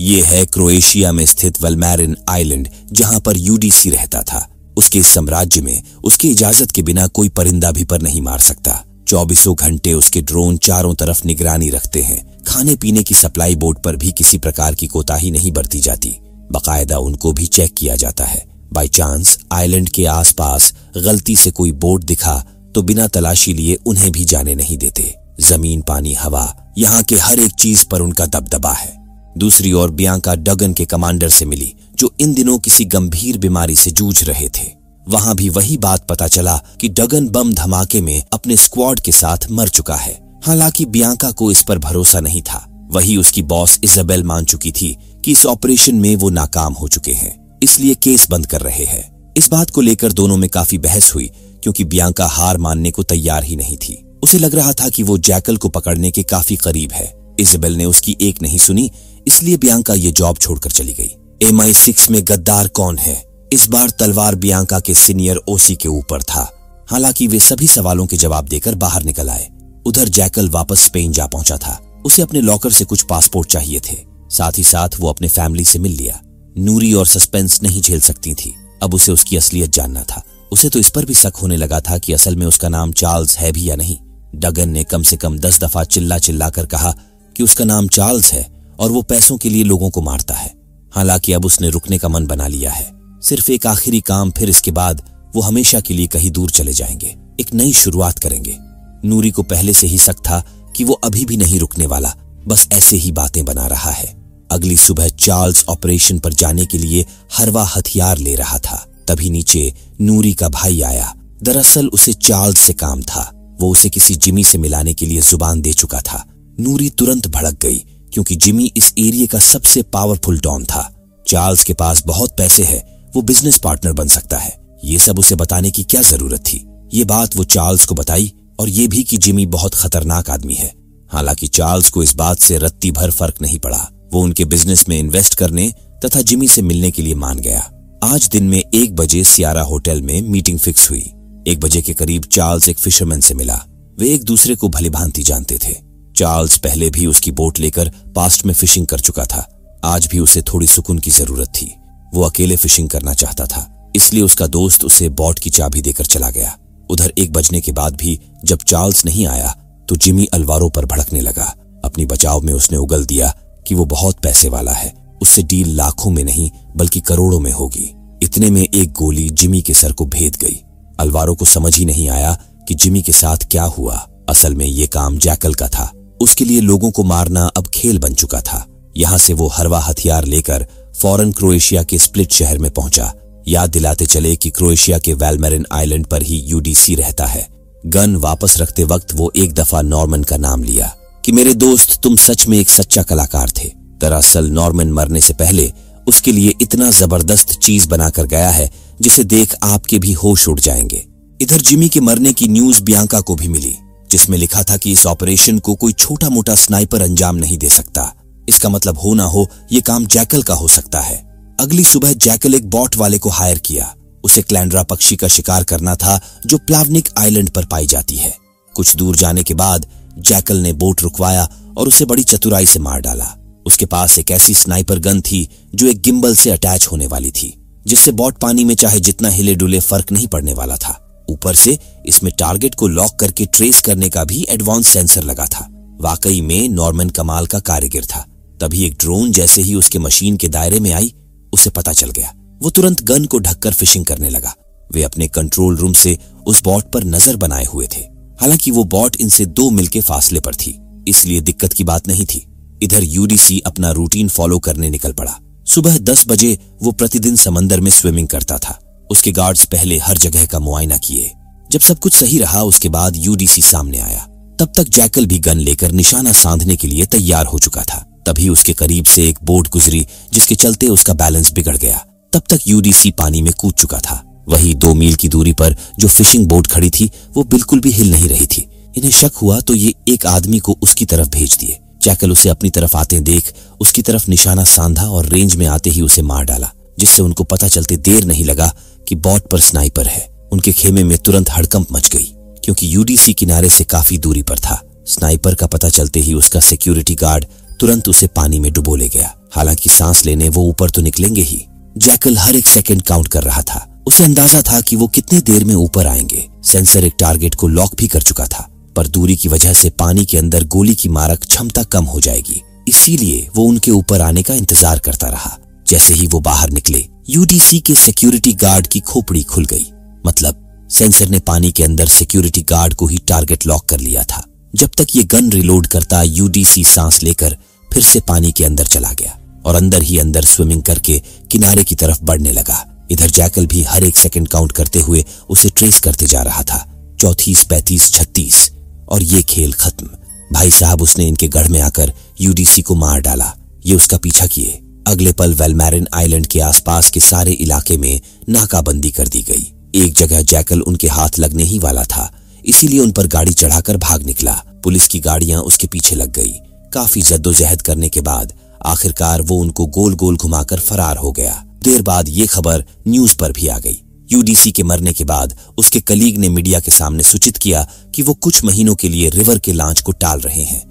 S1: ये है क्रोएशिया में स्थित वेलमैरिन आइलैंड, जहां पर UDC रहता था। उसके इस साम्राज्य में उसकी इजाजत के बिना कोई परिंदा भी पर नहीं मार सकता। 24 घंटे उसके ड्रोन चारों तरफ निगरानी रखते हैं। खाने पीने की सप्लाई बोट पर भी किसी प्रकार की कोताही नहीं बरती जाती। बाकायदा उनको भी चेक किया जाता है। बाई चांस आइलैंड के आसपास गलती से कोई बोट दिखा तो बिना तलाशी लिए उन्हें भी जाने नहीं देते। जमीन, पानी, हवा, यहाँ के हर एक चीज पर उनका दबदबा है। दूसरी ओर बियांका डगन के कमांडर से मिली, जो इन दिनों किसी गंभीर बीमारी से जूझ रहे थे। वहां भी वही बात पता चला कि डगन बम धमाके में अपने स्क्वाड के साथ मर चुका है। हालांकि बियांका को इस पर भरोसा नहीं था। वही उसकी बॉस इजाबेल मान चुकी थी कि इस ऑपरेशन में वो नाकाम हो चुके हैं, इसलिए केस बंद कर रहे हैं। इस बात को लेकर दोनों में काफी बहस हुई, क्योंकि बियांका हार मानने को तैयार ही नहीं थी। उसे लग रहा था कि वो जैकल को पकड़ने के काफी करीब है। इज़ाबेल ने उसकी एक नहीं सुनी, इसलिए बियांका ये जॉब छोड़कर चली गई। MI6 में गद्दार कौन है? इस बार तलवार बियांका के सीनियर ओसी के ऊपर था। हालांकि वे सभी सवालों के जवाब देकर बाहर निकल आए। उधर जैकल वापस स्पेन जा पहुंचा था। उसे अपने लॉकर से कुछ पासपोर्ट चाहिए थे, साथ ही साथ वो अपने फैमिली से मिल लिया। नूरी और सस्पेंस नहीं झेल सकती थी। अब उसे उसकी असलियत जानना था। उसे तो इस पर भी शक होने लगा था कि असल में उसका नाम चार्ल्स है भी या नहीं। डगन ने कम से कम 10 दफा चिल्ला कर कहा कि उसका नाम चार्ल्स है और वो पैसों के लिए लोगों को मारता है। हालांकि अब उसने रुकने का मन बना लिया है। सिर्फ एक आखिरी काम, फिर इसके बाद वो हमेशा के लिए कहीं दूर चले जाएंगे, एक नई शुरुआत करेंगे। नूरी को पहले से ही शक था कि वो अभी भी नहीं रुकने वाला, बस ऐसे ही बातें बना रहा है। अगली सुबह चार्ल्स ऑपरेशन पर जाने के लिए हरवा हथियार ले रहा था। तभी नीचे नूरी का भाई आया। दरअसल उसे चार्ल्स से काम था। वो उसे किसी जिमी से मिलाने के लिए जुबान दे चुका था। नूरी तुरंत भड़क गई, क्योंकि जिमी इस एरिया का सबसे पावरफुल डॉन था। चार्ल्स के पास बहुत पैसे है, वो बिजनेस पार्टनर बन सकता है। ये सब उसे बताने की क्या जरूरत थी? ये बात वो चार्ल्स को बताई, और ये भी कि जिमी बहुत खतरनाक आदमी है। हालांकि चार्ल्स को इस बात से रत्ती भर फर्क नहीं पड़ा। वो उनके बिजनेस में इन्वेस्ट करने तथा जिमी से मिलने के लिए मान गया। आज दिन में 1 बजे सियारा होटल में मीटिंग फिक्स हुई। 1 बजे के करीब चार्ल्स एक फिशरमैन से मिला। वे एक दूसरे को भलीभांति जानते थे। चार्ल्स पहले भी उसकी बोट लेकर पास्ट में फिशिंग कर चुका था। आज भी उसे थोड़ी सुकून की जरूरत थी। वो अकेले फिशिंग करना चाहता था, इसलिए उसका दोस्त उसे बोट की चाबी देकर चला गया। उधर 1 बजने के बाद भी जब चार्ल्स नहीं आया तो जिमी अल्वारो पर भड़कने लगा। अपनी बचाव में उसने उगल दिया कि वो बहुत पैसे वाला है, उससे डील लाखों में नहीं बल्कि करोड़ों में होगी। इतने में एक गोली जिमी के सर को भेद गई। अल्वारो को समझ ही नहीं आया कि जिमी के साथ क्या हुआ। असल में ये काम जैकल का था। उसके लिए लोगों को मारना अब खेल बन चुका था। यहां से वो हरवा हथियार लेकर फौरन क्रोएशिया के स्प्लिट शहर में पहुंचा। याद दिलाते चले कि क्रोएशिया के वैलमेरिन आइलैंड पर ही यूडीसी रहता है। गन वापस रखते वक्त वो एक दफा नॉर्मन का नाम लिया कि मेरे दोस्त, तुम सच में एक सच्चा कलाकार थे। दरअसल नॉर्मन मरने से पहले उसके लिए इतना जबरदस्त चीज बनाकर गया है जिसे देख आपके भी होश उड़ जाएंगे। इधर जिमी के मरने की न्यूज बियांका को भी मिली, जिसमें लिखा था कि इस ऑपरेशन को कोई छोटा मोटा स्नाइपर अंजाम नहीं दे सकता। इसका मतलब हो ना हो ये काम जैकल का हो सकता है। अगली सुबह जैकल एक बॉट वाले को हायर किया। उसे क्लैंड्रा पक्षी का शिकार करना था जो प्लावनिक आइलैंड पर पाई जाती है। कुछ दूर जाने के बाद जैकल ने बोट रुकवाया और उसे बड़ी चतुराई से मार डाला। उसके पास एक ऐसी स्नाइपर गन थी जो एक गिम्बल से अटैच होने वाली थी, जिससे बॉट पानी में चाहे जितना हिले डुले फर्क नहीं पड़ने वाला था। ऊपर से इसमें टारगेट को लॉक करके ट्रेस करने का भी एडवांस सेंसर लगा था। वाकई में नॉर्मन कमाल का कारीगर था। तभी एक ड्रोन जैसे ही उसके मशीन के दायरे में आई, उसे पता चल गया। वो तुरंत गन को ढककर फिशिंग करने लगा। वे अपने कंट्रोल रूम से उस बॉट पर नजर बनाए हुए थे। हालांकि वो बॉट इनसे 2 मील के फासले पर थी, इसलिए दिक्कत की बात नहीं थी। इधर यूडीसी अपना रूटीन फॉलो करने निकल पड़ा। सुबह 10 बजे वो प्रतिदिन समंदर में स्विमिंग करता था। उसके गार्ड्स पहले हर जगह का मुआयना किए। जब सब कुछ सही रहा उसके बाद यूडीसी सामने आया। तब तक जैकल भी गन लेकर निशाना साधने के लिए तैयार हो चुका था। तभी उसके करीब से एक बोट गुजरी, जिसके चलते उसका बैलेंस बिगड़ गया। तब तक यूडीसी पानी में कूद चुका था। वही 2 मील की दूरी पर जो फिशिंग बोट खड़ी थी वो बिल्कुल भी हिल नहीं रही थी। इन्हें शक हुआ तो ये एक आदमी को उसकी तरफ भेज दिए। जैकल उसे अपनी तरफ आते देख उसकी तरफ निशाना सांधा और रेंज में आते ही उसे मार डाला, जिससे उनको पता चलते देर नहीं लगा कि बॉट पर स्नाइपर है। उनके खेमे में तुरंत हड़कंप मच गई, क्योंकि यूडीसी किनारे से काफी दूरी पर था। स्नाइपर का पता चलते ही उसका सिक्योरिटी गार्ड तुरंत उसे पानी में डुबो ले गया। हालांकि सांस लेने वो ऊपर तो निकलेंगे ही। जैकल हर एक सेकंड काउंट कर रहा था। उसे अंदाजा था कि वो कितने देर में ऊपर आएंगे। सेंसर एक टारगेट को लॉक भी कर चुका था, पर दूरी की वजह से पानी के अंदर गोली की मारक क्षमता कम हो जाएगी, इसीलिए वो उनके ऊपर आने का इंतजार करता रहा। जैसे ही वो बाहर निकले, यूडीसी के सिक्योरिटी गार्ड की खोपड़ी खुल गई। मतलब सेंसर ने पानी के अंदर सिक्योरिटी गार्ड को ही टारगेट लॉक कर लिया था। जब तक ये गन रिलोड करता, यूडीसी सांस लेकर फिर से पानी के अंदर चला गया और अंदर ही अंदर स्विमिंग करके किनारे की तरफ बढ़ने लगा। इधर जैकल भी हर एक सेकंड काउंट करते हुए उसे ट्रेस करते जा रहा था। 34, 35, 36 और ये खेल खत्म। भाई साहब, उसने इनके गढ़ में आकर यूडीसी को मार डाला। ये उसका पीछा किए। अगले पल वेलमेरिन आइलैंड के आसपास के सारे इलाके में नाकाबंदी कर दी गई। एक जगह जैकल उनके हाथ लगने ही वाला था, इसीलिए उन पर गाड़ी चढ़ाकर भाग निकला। पुलिस की गाड़ियां उसके पीछे लग गई। काफी जद्दोजहद करने के बाद आखिरकार वो उनको गोल गोल घुमाकर फरार हो गया। देर बाद ये खबर न्यूज पर भी आ गई। यूडीसी के मरने के बाद उसके कलीग ने मीडिया के सामने सूचित किया कि वो कुछ महीनों के लिए रिवर के लॉन्च को टाल रहे हैं।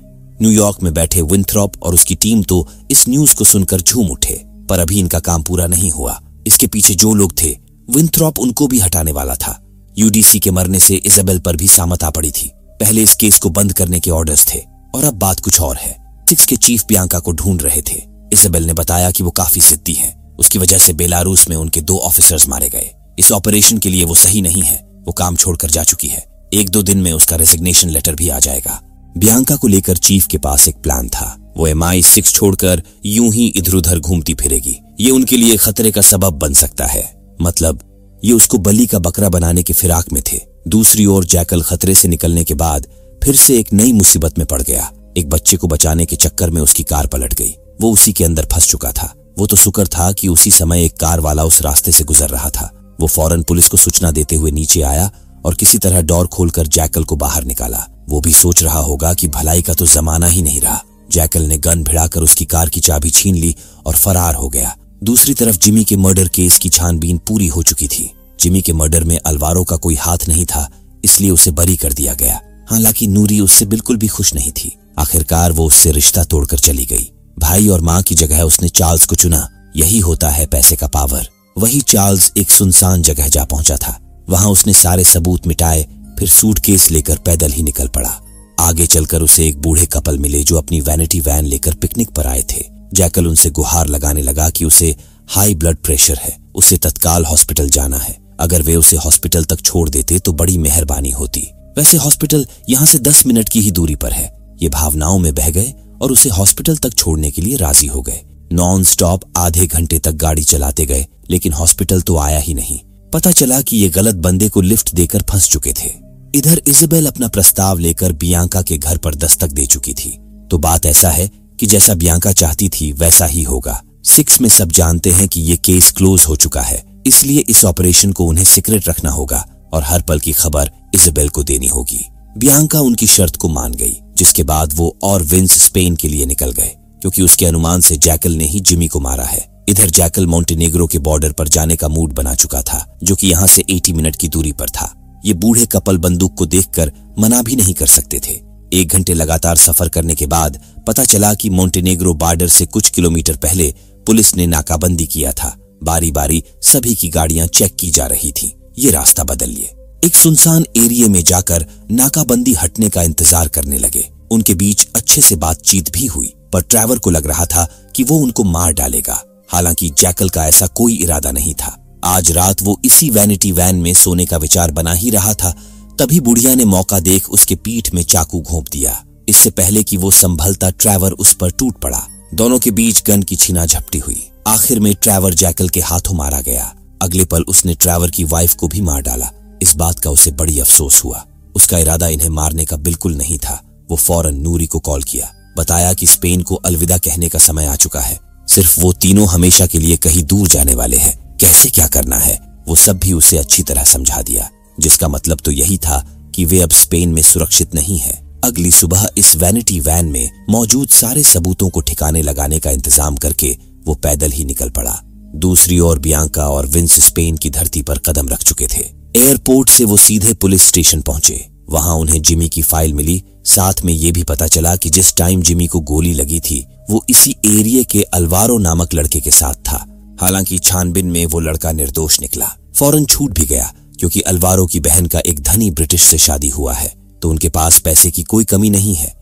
S1: न्यूयॉर्क में बैठे विंथ्रॉप और उसकी टीम तो इस न्यूज को सुनकर झूम उठे, पर अभी इनका काम पूरा नहीं हुआ। इसके पीछे जो लोग थे, विंथ्रॉप उनको भी हटाने वाला था। यूडीसी के मरने से इजाबेल पर भी सामत आ पड़ी थी। पहले इस केस को बंद करने के ऑर्डर्स थे और अब बात कुछ और है। सिक्स के चीफ बियांका को ढूंढ रहे थे। इजाबेल ने बताया कि वो काफी जिद्दी है, उसकी वजह से बेलारूस में उनके 2 ऑफिसर्स मारे गए। इस ऑपरेशन के लिए वो सही नहीं है, वो काम छोड़कर जा चुकी है। 1-2 दिन में उसका रेजिग्नेशन लेटर भी आ जाएगा। बियांका को लेकर चीफ के पास एक प्लान था। वो MI6 छोड़कर यूं ही इधर उधर घूमती फिरेगी। ये उनके लिए खतरे का सबब बन सकता है। मतलब ये उसको बलि का बकरा बनाने के फिराक में थे। दूसरी ओर जैकल खतरे से निकलने के बाद फिर से एक नई मुसीबत में पड़ गया। एक बच्चे को बचाने के चक्कर में उसकी कार पलट गई। वो उसी के अंदर फंस चुका था। वो तो शुक्र था कि उसी समय एक कार वाला उस रास्ते से गुजर रहा था। वो फौरन पुलिस को सूचना देते हुए नीचे आया और किसी तरह डोर खोलकर जैकल को बाहर निकाला। वो भी सोच रहा होगा कि भलाई का तो जमाना ही नहीं रहा। जैकल ने गन भिड़ाकर उसकी कार की चाबी छीन ली और फरार हो गया। दूसरी तरफ जिमी के मर्डर केस की छानबीन पूरी हो चुकी थी। जिमी के मर्डर में अल्वारो का कोई हाथ नहीं था, इसलिए उसे बरी कर दिया गया। हालांकि नूरी उससे बिल्कुल भी खुश नहीं थी। आखिरकार वो उससे रिश्ता तोड़कर चली गई। भाई और माँ की जगह उसने चार्ल्स को चुना। यही होता है पैसे का पावर। वही चार्ल्स एक सुनसान जगह जा पहुंचा था। वहां उसने सारे सबूत मिटाए, फिर सूटकेस लेकर पैदल ही निकल पड़ा। आगे चलकर उसे एक बूढ़े कपल मिले जो अपनी वैनिटी वैन लेकर पिकनिक पर आए थे। जैकल उनसे गुहार लगाने लगा कि उसे हाई ब्लड प्रेशर है, उसे तत्काल हॉस्पिटल जाना है। अगर वे उसे हॉस्पिटल तक छोड़ देते तो बड़ी मेहरबानी होती। वैसे हॉस्पिटल यहाँ से 10 मिनट की ही दूरी पर है। ये भावनाओं में बह गए और उसे हॉस्पिटल तक छोड़ने के लिए राजी हो गए। नॉन स्टॉप आधे घंटे तक गाड़ी चलाते गए, लेकिन हॉस्पिटल तो आया ही नहीं। पता चला कि ये गलत बंदे को लिफ्ट देकर फंस चुके थे। इधर इजाबेल अपना प्रस्ताव लेकर बियांका के घर पर दस्तक दे चुकी थी। तो बात ऐसा है कि जैसा बियांका चाहती थी वैसा ही होगा। 6 में सब जानते हैं कि ये केस क्लोज हो चुका है, इसलिए इस ऑपरेशन को उन्हें सीक्रेट रखना होगा और हर पल की खबर इजाबेल को देनी होगी। बियांका उनकी शर्त को मान गई, जिसके बाद वो और विंस स्पेन के लिए निकल गए, क्योंकि उसके अनुमान से जैकल ने ही जिमी को मारा है। इधर जैकल मोंटेनेग्रो के बॉर्डर पर जाने का मूड बना चुका था, जो कि यहाँ से 80 मिनट की दूरी पर था। ये बूढ़े कपल बंदूक को देखकर मना भी नहीं कर सकते थे। 1 घंटे लगातार सफर करने के बाद पता चला कि मोंटेनेग्रो बॉर्डर से कुछ किलोमीटर पहले पुलिस ने नाकाबंदी किया था। बारी बारी सभी की गाड़ियां चेक की जा रही थीं। ये रास्ता बदलिए। एक सुनसान एरिया में जाकर नाकाबंदी हटने का इंतजार करने लगे। उनके बीच अच्छे से बातचीत भी हुई, पर ट्रैवर को लग रहा था कि वो उनको मार डालेगा। हालांकि जैकल का ऐसा कोई इरादा नहीं था। आज रात वो इसी वैनिटी वैन में सोने का विचार बना ही रहा था, तभी बुढ़िया ने मौका देख उसके पीठ में चाकू घोंप दिया। इससे पहले कि वो संभलता, ट्रैवर उस पर टूट पड़ा। दोनों के बीच गन की छीना झपटी हुई। आखिर में ट्रैवर जैकल के हाथों मारा गया। अगले पल उसने ट्रैवर की वाइफ को भी मार डाला। इस बात का उसे बड़ी अफसोस हुआ। उसका इरादा इन्हें मारने का बिल्कुल नहीं था। वो फौरन नूरी को कॉल किया, बताया कि स्पेन को अलविदा कहने का समय आ चुका है। सिर्फ वो तीनों हमेशा के लिए कहीं दूर जाने वाले हैं। कैसे क्या करना है वो सब भी उसे अच्छी तरह समझा दिया, जिसका मतलब तो यही था कि वे अब स्पेन में सुरक्षित नहीं है। अगली सुबह इस वैनिटी वैन में मौजूद सारे सबूतों को ठिकाने लगाने का इंतजाम करके वो पैदल ही निकल पड़ा। दूसरी ओर बियांका और विंस स्पेन की धरती पर कदम रख चुके थे। एयरपोर्ट से वो सीधे पुलिस स्टेशन पहुंचे। वहां उन्हें जिमी की फाइल मिली। साथ में ये भी पता चला कि जिस टाइम जिमी को गोली लगी थी वो इसी एरिया के अल्वारो नामक लड़के के साथ था। हालांकि छानबीन में वो लड़का निर्दोष निकला। फौरन छूट भी गया, क्योंकि अल्वारो की बहन का एक धनी ब्रिटिश से शादी हुआ है, तो उनके पास पैसे की कोई कमी नहीं है।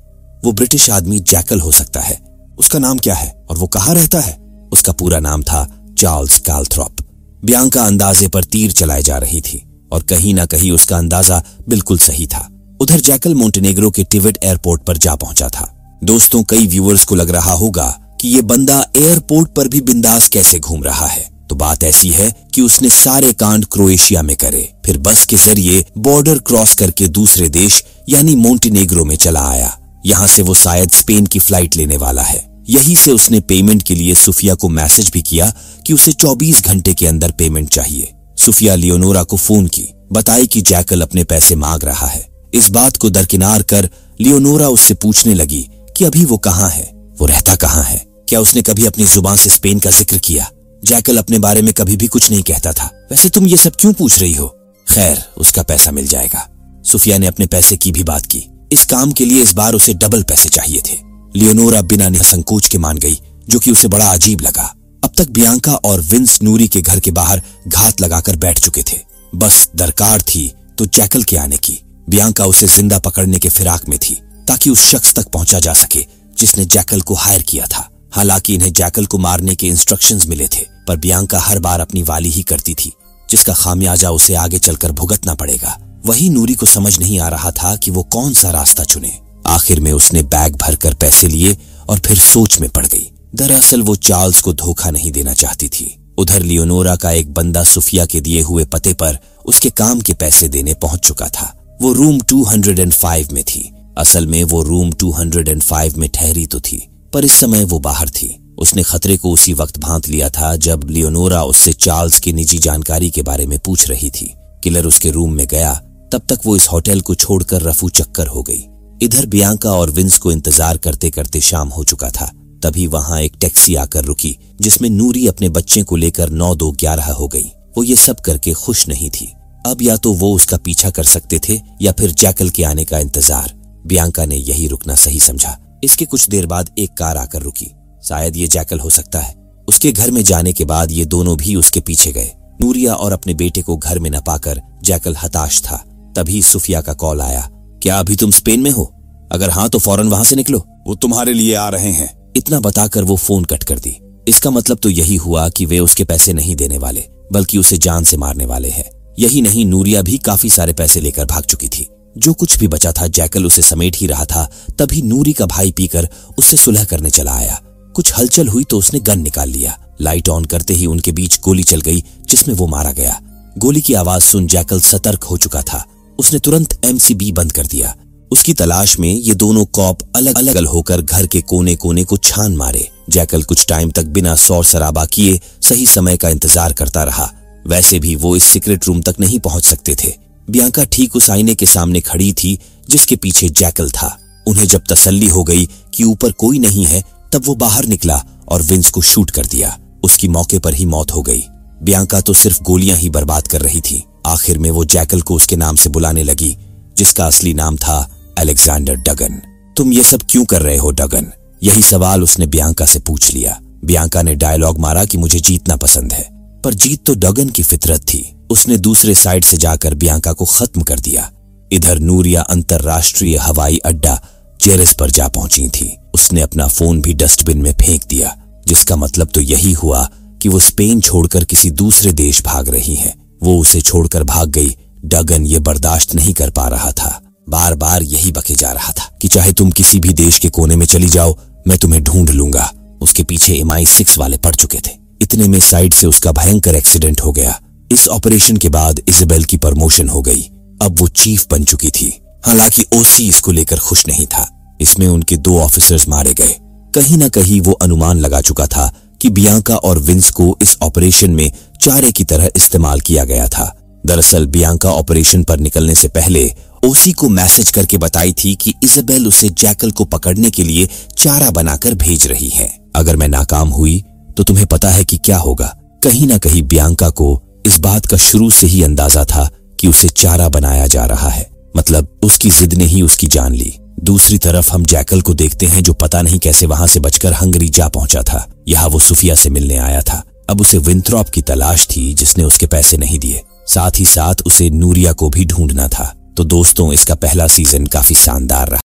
S1: वो ब्रिटिश आदमी जैकल हो सकता है। उसका नाम क्या है और वो कहाँ रहता है? उसका पूरा नाम था चार्ल्स काल्थ्रॉप। बियांका अंदाजे पर तीर चलाए जा रही थी और कहीं ना कहीं उसका अंदाजा बिल्कुल सही था। उधर जैकल मोंटेनेग्रो के टिवेट एयरपोर्ट पर जा पहुंचा था। दोस्तों, कई व्यूअर्स को लग रहा होगा कि ये बंदा एयरपोर्ट पर भी बिंदास कैसे घूम रहा है। तो बात ऐसी है कि उसने सारे कांड क्रोएशिया में करे, फिर बस के जरिए बॉर्डर क्रॉस करके दूसरे देश यानी मोंटेनेग्रो में चला आया। यहाँ से वो शायद स्पेन की फ्लाइट लेने वाला है। यहीं से उसने पेमेंट के लिए सुफिया को मैसेज भी किया कि उसे 24 घंटे के अंदर पेमेंट चाहिए। सुफिया लियोनोरा को फोन की, बताई कि जैकल अपने पैसे मांग रहा है। इस बात को दरकिनार कर लियोनोरा उससे पूछने लगी कि अभी वो कहाँ है, वो रहता कहाँ है, क्या उसने कभी अपनी जुबान से स्पेन का जिक्र किया। जैकल अपने बारे में कभी भी कुछ नहीं कहता था। वैसे तुम ये सब क्यों पूछ रही हो? खैर, उसका पैसा मिल जाएगा। सुफिया ने अपने पैसे की भी बात की। इस काम के लिए इस बार उसे डबल पैसे चाहिए थे। लियोनोरा बिना संकोच के मान गई, जो कि उसे बड़ा अजीब लगा। अब तक बियांका और विंस नूरी के घर के बाहर घात लगाकर बैठ चुके थे। बस दरकार थी तो जैकल के आने की। बियांका उसे जिंदा पकड़ने के फिराक में थी ताकि उस शख्स तक पहुंचा जा सके जिसने जैकल को हायर किया था। हालांकि इन्हें जैकल को मारने के इंस्ट्रक्शंस मिले थे, पर बियांका हर बार अपनी वाली ही करती थी, जिसका खामियाजा उसे आगे चलकर भुगतना पड़ेगा। वही नूरी को समझ नहीं आ रहा था कि वो कौन सा रास्ता चुने। आखिर में उसने बैग भरकर पैसे लिए और फिर सोच में पड़ गई। दरअसल वो चार्ल्स को धोखा नहीं देना चाहती थी। उधर लियोनोरा का एक बंदा सुफिया के दिए हुए पते पर उसके काम के पैसे देने पहुंच चुका था। वो रूम 205 में थी। असल में वो रूम 205 में ठहरी तो थी, पर इस समय वो बाहर थी। उसने खतरे को उसी वक्त भांप लिया था जब लियोनोरा उससे चार्ल्स की निजी जानकारी के बारे में पूछ रही थी। किलर उसके रूम में गया, तब तक वो इस होटल को छोड़कर रफू चक्कर हो गई। इधर बियांका और विंस को इंतजार करते करते शाम हो चुका था। तभी वहां एक टैक्सी आकर रुकी, जिसमें नूरी अपने बच्चे को लेकर 9-2-11 हो गई। वो ये सब करके खुश नहीं थी। अब या तो वो उसका पीछा कर सकते थे या फिर जैकल के आने का इंतजार। बियांका ने यही रुकना सही समझा। इसके कुछ देर बाद एक कार आकर रुकी। शायद ये जैकल हो सकता है। उसके घर में जाने के बाद ये दोनों भी उसके पीछे गए। नूरिया और अपने बेटे को घर में न पाकर जैकल हताश था। तभी सुफिया का कॉल आया। क्या अभी तुम स्पेन में हो? अगर हाँ तो फौरन वहां से निकलो, वो तुम्हारे लिए आ रहे हैं। इतना बताकर वो फोन कट कर दी। इसका मतलब तो यही हुआ कि वे उसके पैसे नहीं देने वाले, बल्कि उसे जान से मारने वाले हैं। यही नहीं, नूरिया भी काफी सारे पैसे लेकर भाग चुकी थी। जो कुछ भी बचा था जैकल उसे समेट ही रहा था। तभी नूरी का भाई पीकर उससे सुलह करने चला आया। कुछ हलचल हुई तो उसने गन निकाल लिया। लाइट ऑन करते ही उनके बीच गोली चल गई, जिसमें वो मारा गया। गोली की आवाज सुन जैकल सतर्क हो चुका था। उसने तुरंत MCB बंद कर दिया। उसकी तलाश में ये दोनों कॉप अलग अलग होकर घर के कोने कोने को छान मारे। जैकल कुछ टाइम तक बिना शोर शराबा किए सही समय का इंतजार करता रहा। वैसे भी वो इस सीक्रेट रूम तक नहीं पहुंच सकते थे। बियांका ठीक उस आईने के सामने खड़ी थी जिसके पीछे जैकल था। उन्हें जब तसल्ली हो गई कि ऊपर कोई नहीं है, तब वो बाहर निकला और विंस को शूट कर दिया। उसकी मौके पर ही मौत हो गई। बियांका तो सिर्फ गोलियां ही बर्बाद कर रही थी। आखिर में वो जैकल को उसके नाम से बुलाने लगी, जिसका असली नाम था अलेक्जेंडर डगन। तुम ये सब क्यों कर रहे हो डगन? यही सवाल उसने बियांका से पूछ लिया। बियांका ने डायलॉग मारा कि मुझे जीतना पसंद है, पर जीत तो डगन की फितरत थी। उसने दूसरे साइड से जाकर बियांका को खत्म कर दिया। इधर नूरिया अंतरराष्ट्रीय हवाई अड्डा जेरेस पर जा पहुंची थी। उसने अपना फोन भी डस्टबिन में फेंक दिया, जिसका मतलब तो यही हुआ कि वो स्पेन छोड़कर किसी दूसरे देश भाग रही है। वो उसे छोड़कर भाग गई। डगन ये बर्दाश्त नहीं कर पा रहा था। बार बार यही बके जा रहा था कि चाहे तुम किसी भी देश के कोने में चली जाओ, मैं तुम्हें ढूंढ लूंगा। उसके पीछे MI6 वाले पड़ चुके थे। इतने में साइड से उसका भयंकर एक्सीडेंट हो गया। इस ऑपरेशन के बाद इजाबेल की प्रमोशन हो गई। अब वो चीफ बन चुकी थी। हालांकि OC इसको लेकर खुश नहीं था। इसमें उनके 2 ऑफिसर्स मारे गए। कहीं ना कहीं वो अनुमान लगा चुका था कि बियांका और विंस को इस ऑपरेशन में चारे की तरह इस्तेमाल किया गया था। दरअसल बियांका ऑपरेशन पर निकलने से पहले OC को मैसेज करके बताई थी कि इजाबेल उसे जैकल को पकड़ने के लिए चारा बनाकर भेज रही है। अगर मैं नाकाम हुई तो तुम्हें पता है कि क्या होगा। कहीं ना कहीं बियांका को इस बात का शुरू से ही अंदाजा था कि उसे चारा बनाया जा रहा है। मतलब उसकी जिद ने ही उसकी जान ली। दूसरी तरफ हम जैकल को देखते हैं, जो पता नहीं कैसे वहां से बचकर हंगरी जा पहुंचा था। यहाँ वो सुफिया से मिलने आया था। अब उसे विंथ्रॉप की तलाश थी, जिसने उसके पैसे नहीं दिए। साथ ही साथ उसे नूरिया को भी ढूंढना था। तो दोस्तों, इसका पहला सीजन काफी शानदार रहा।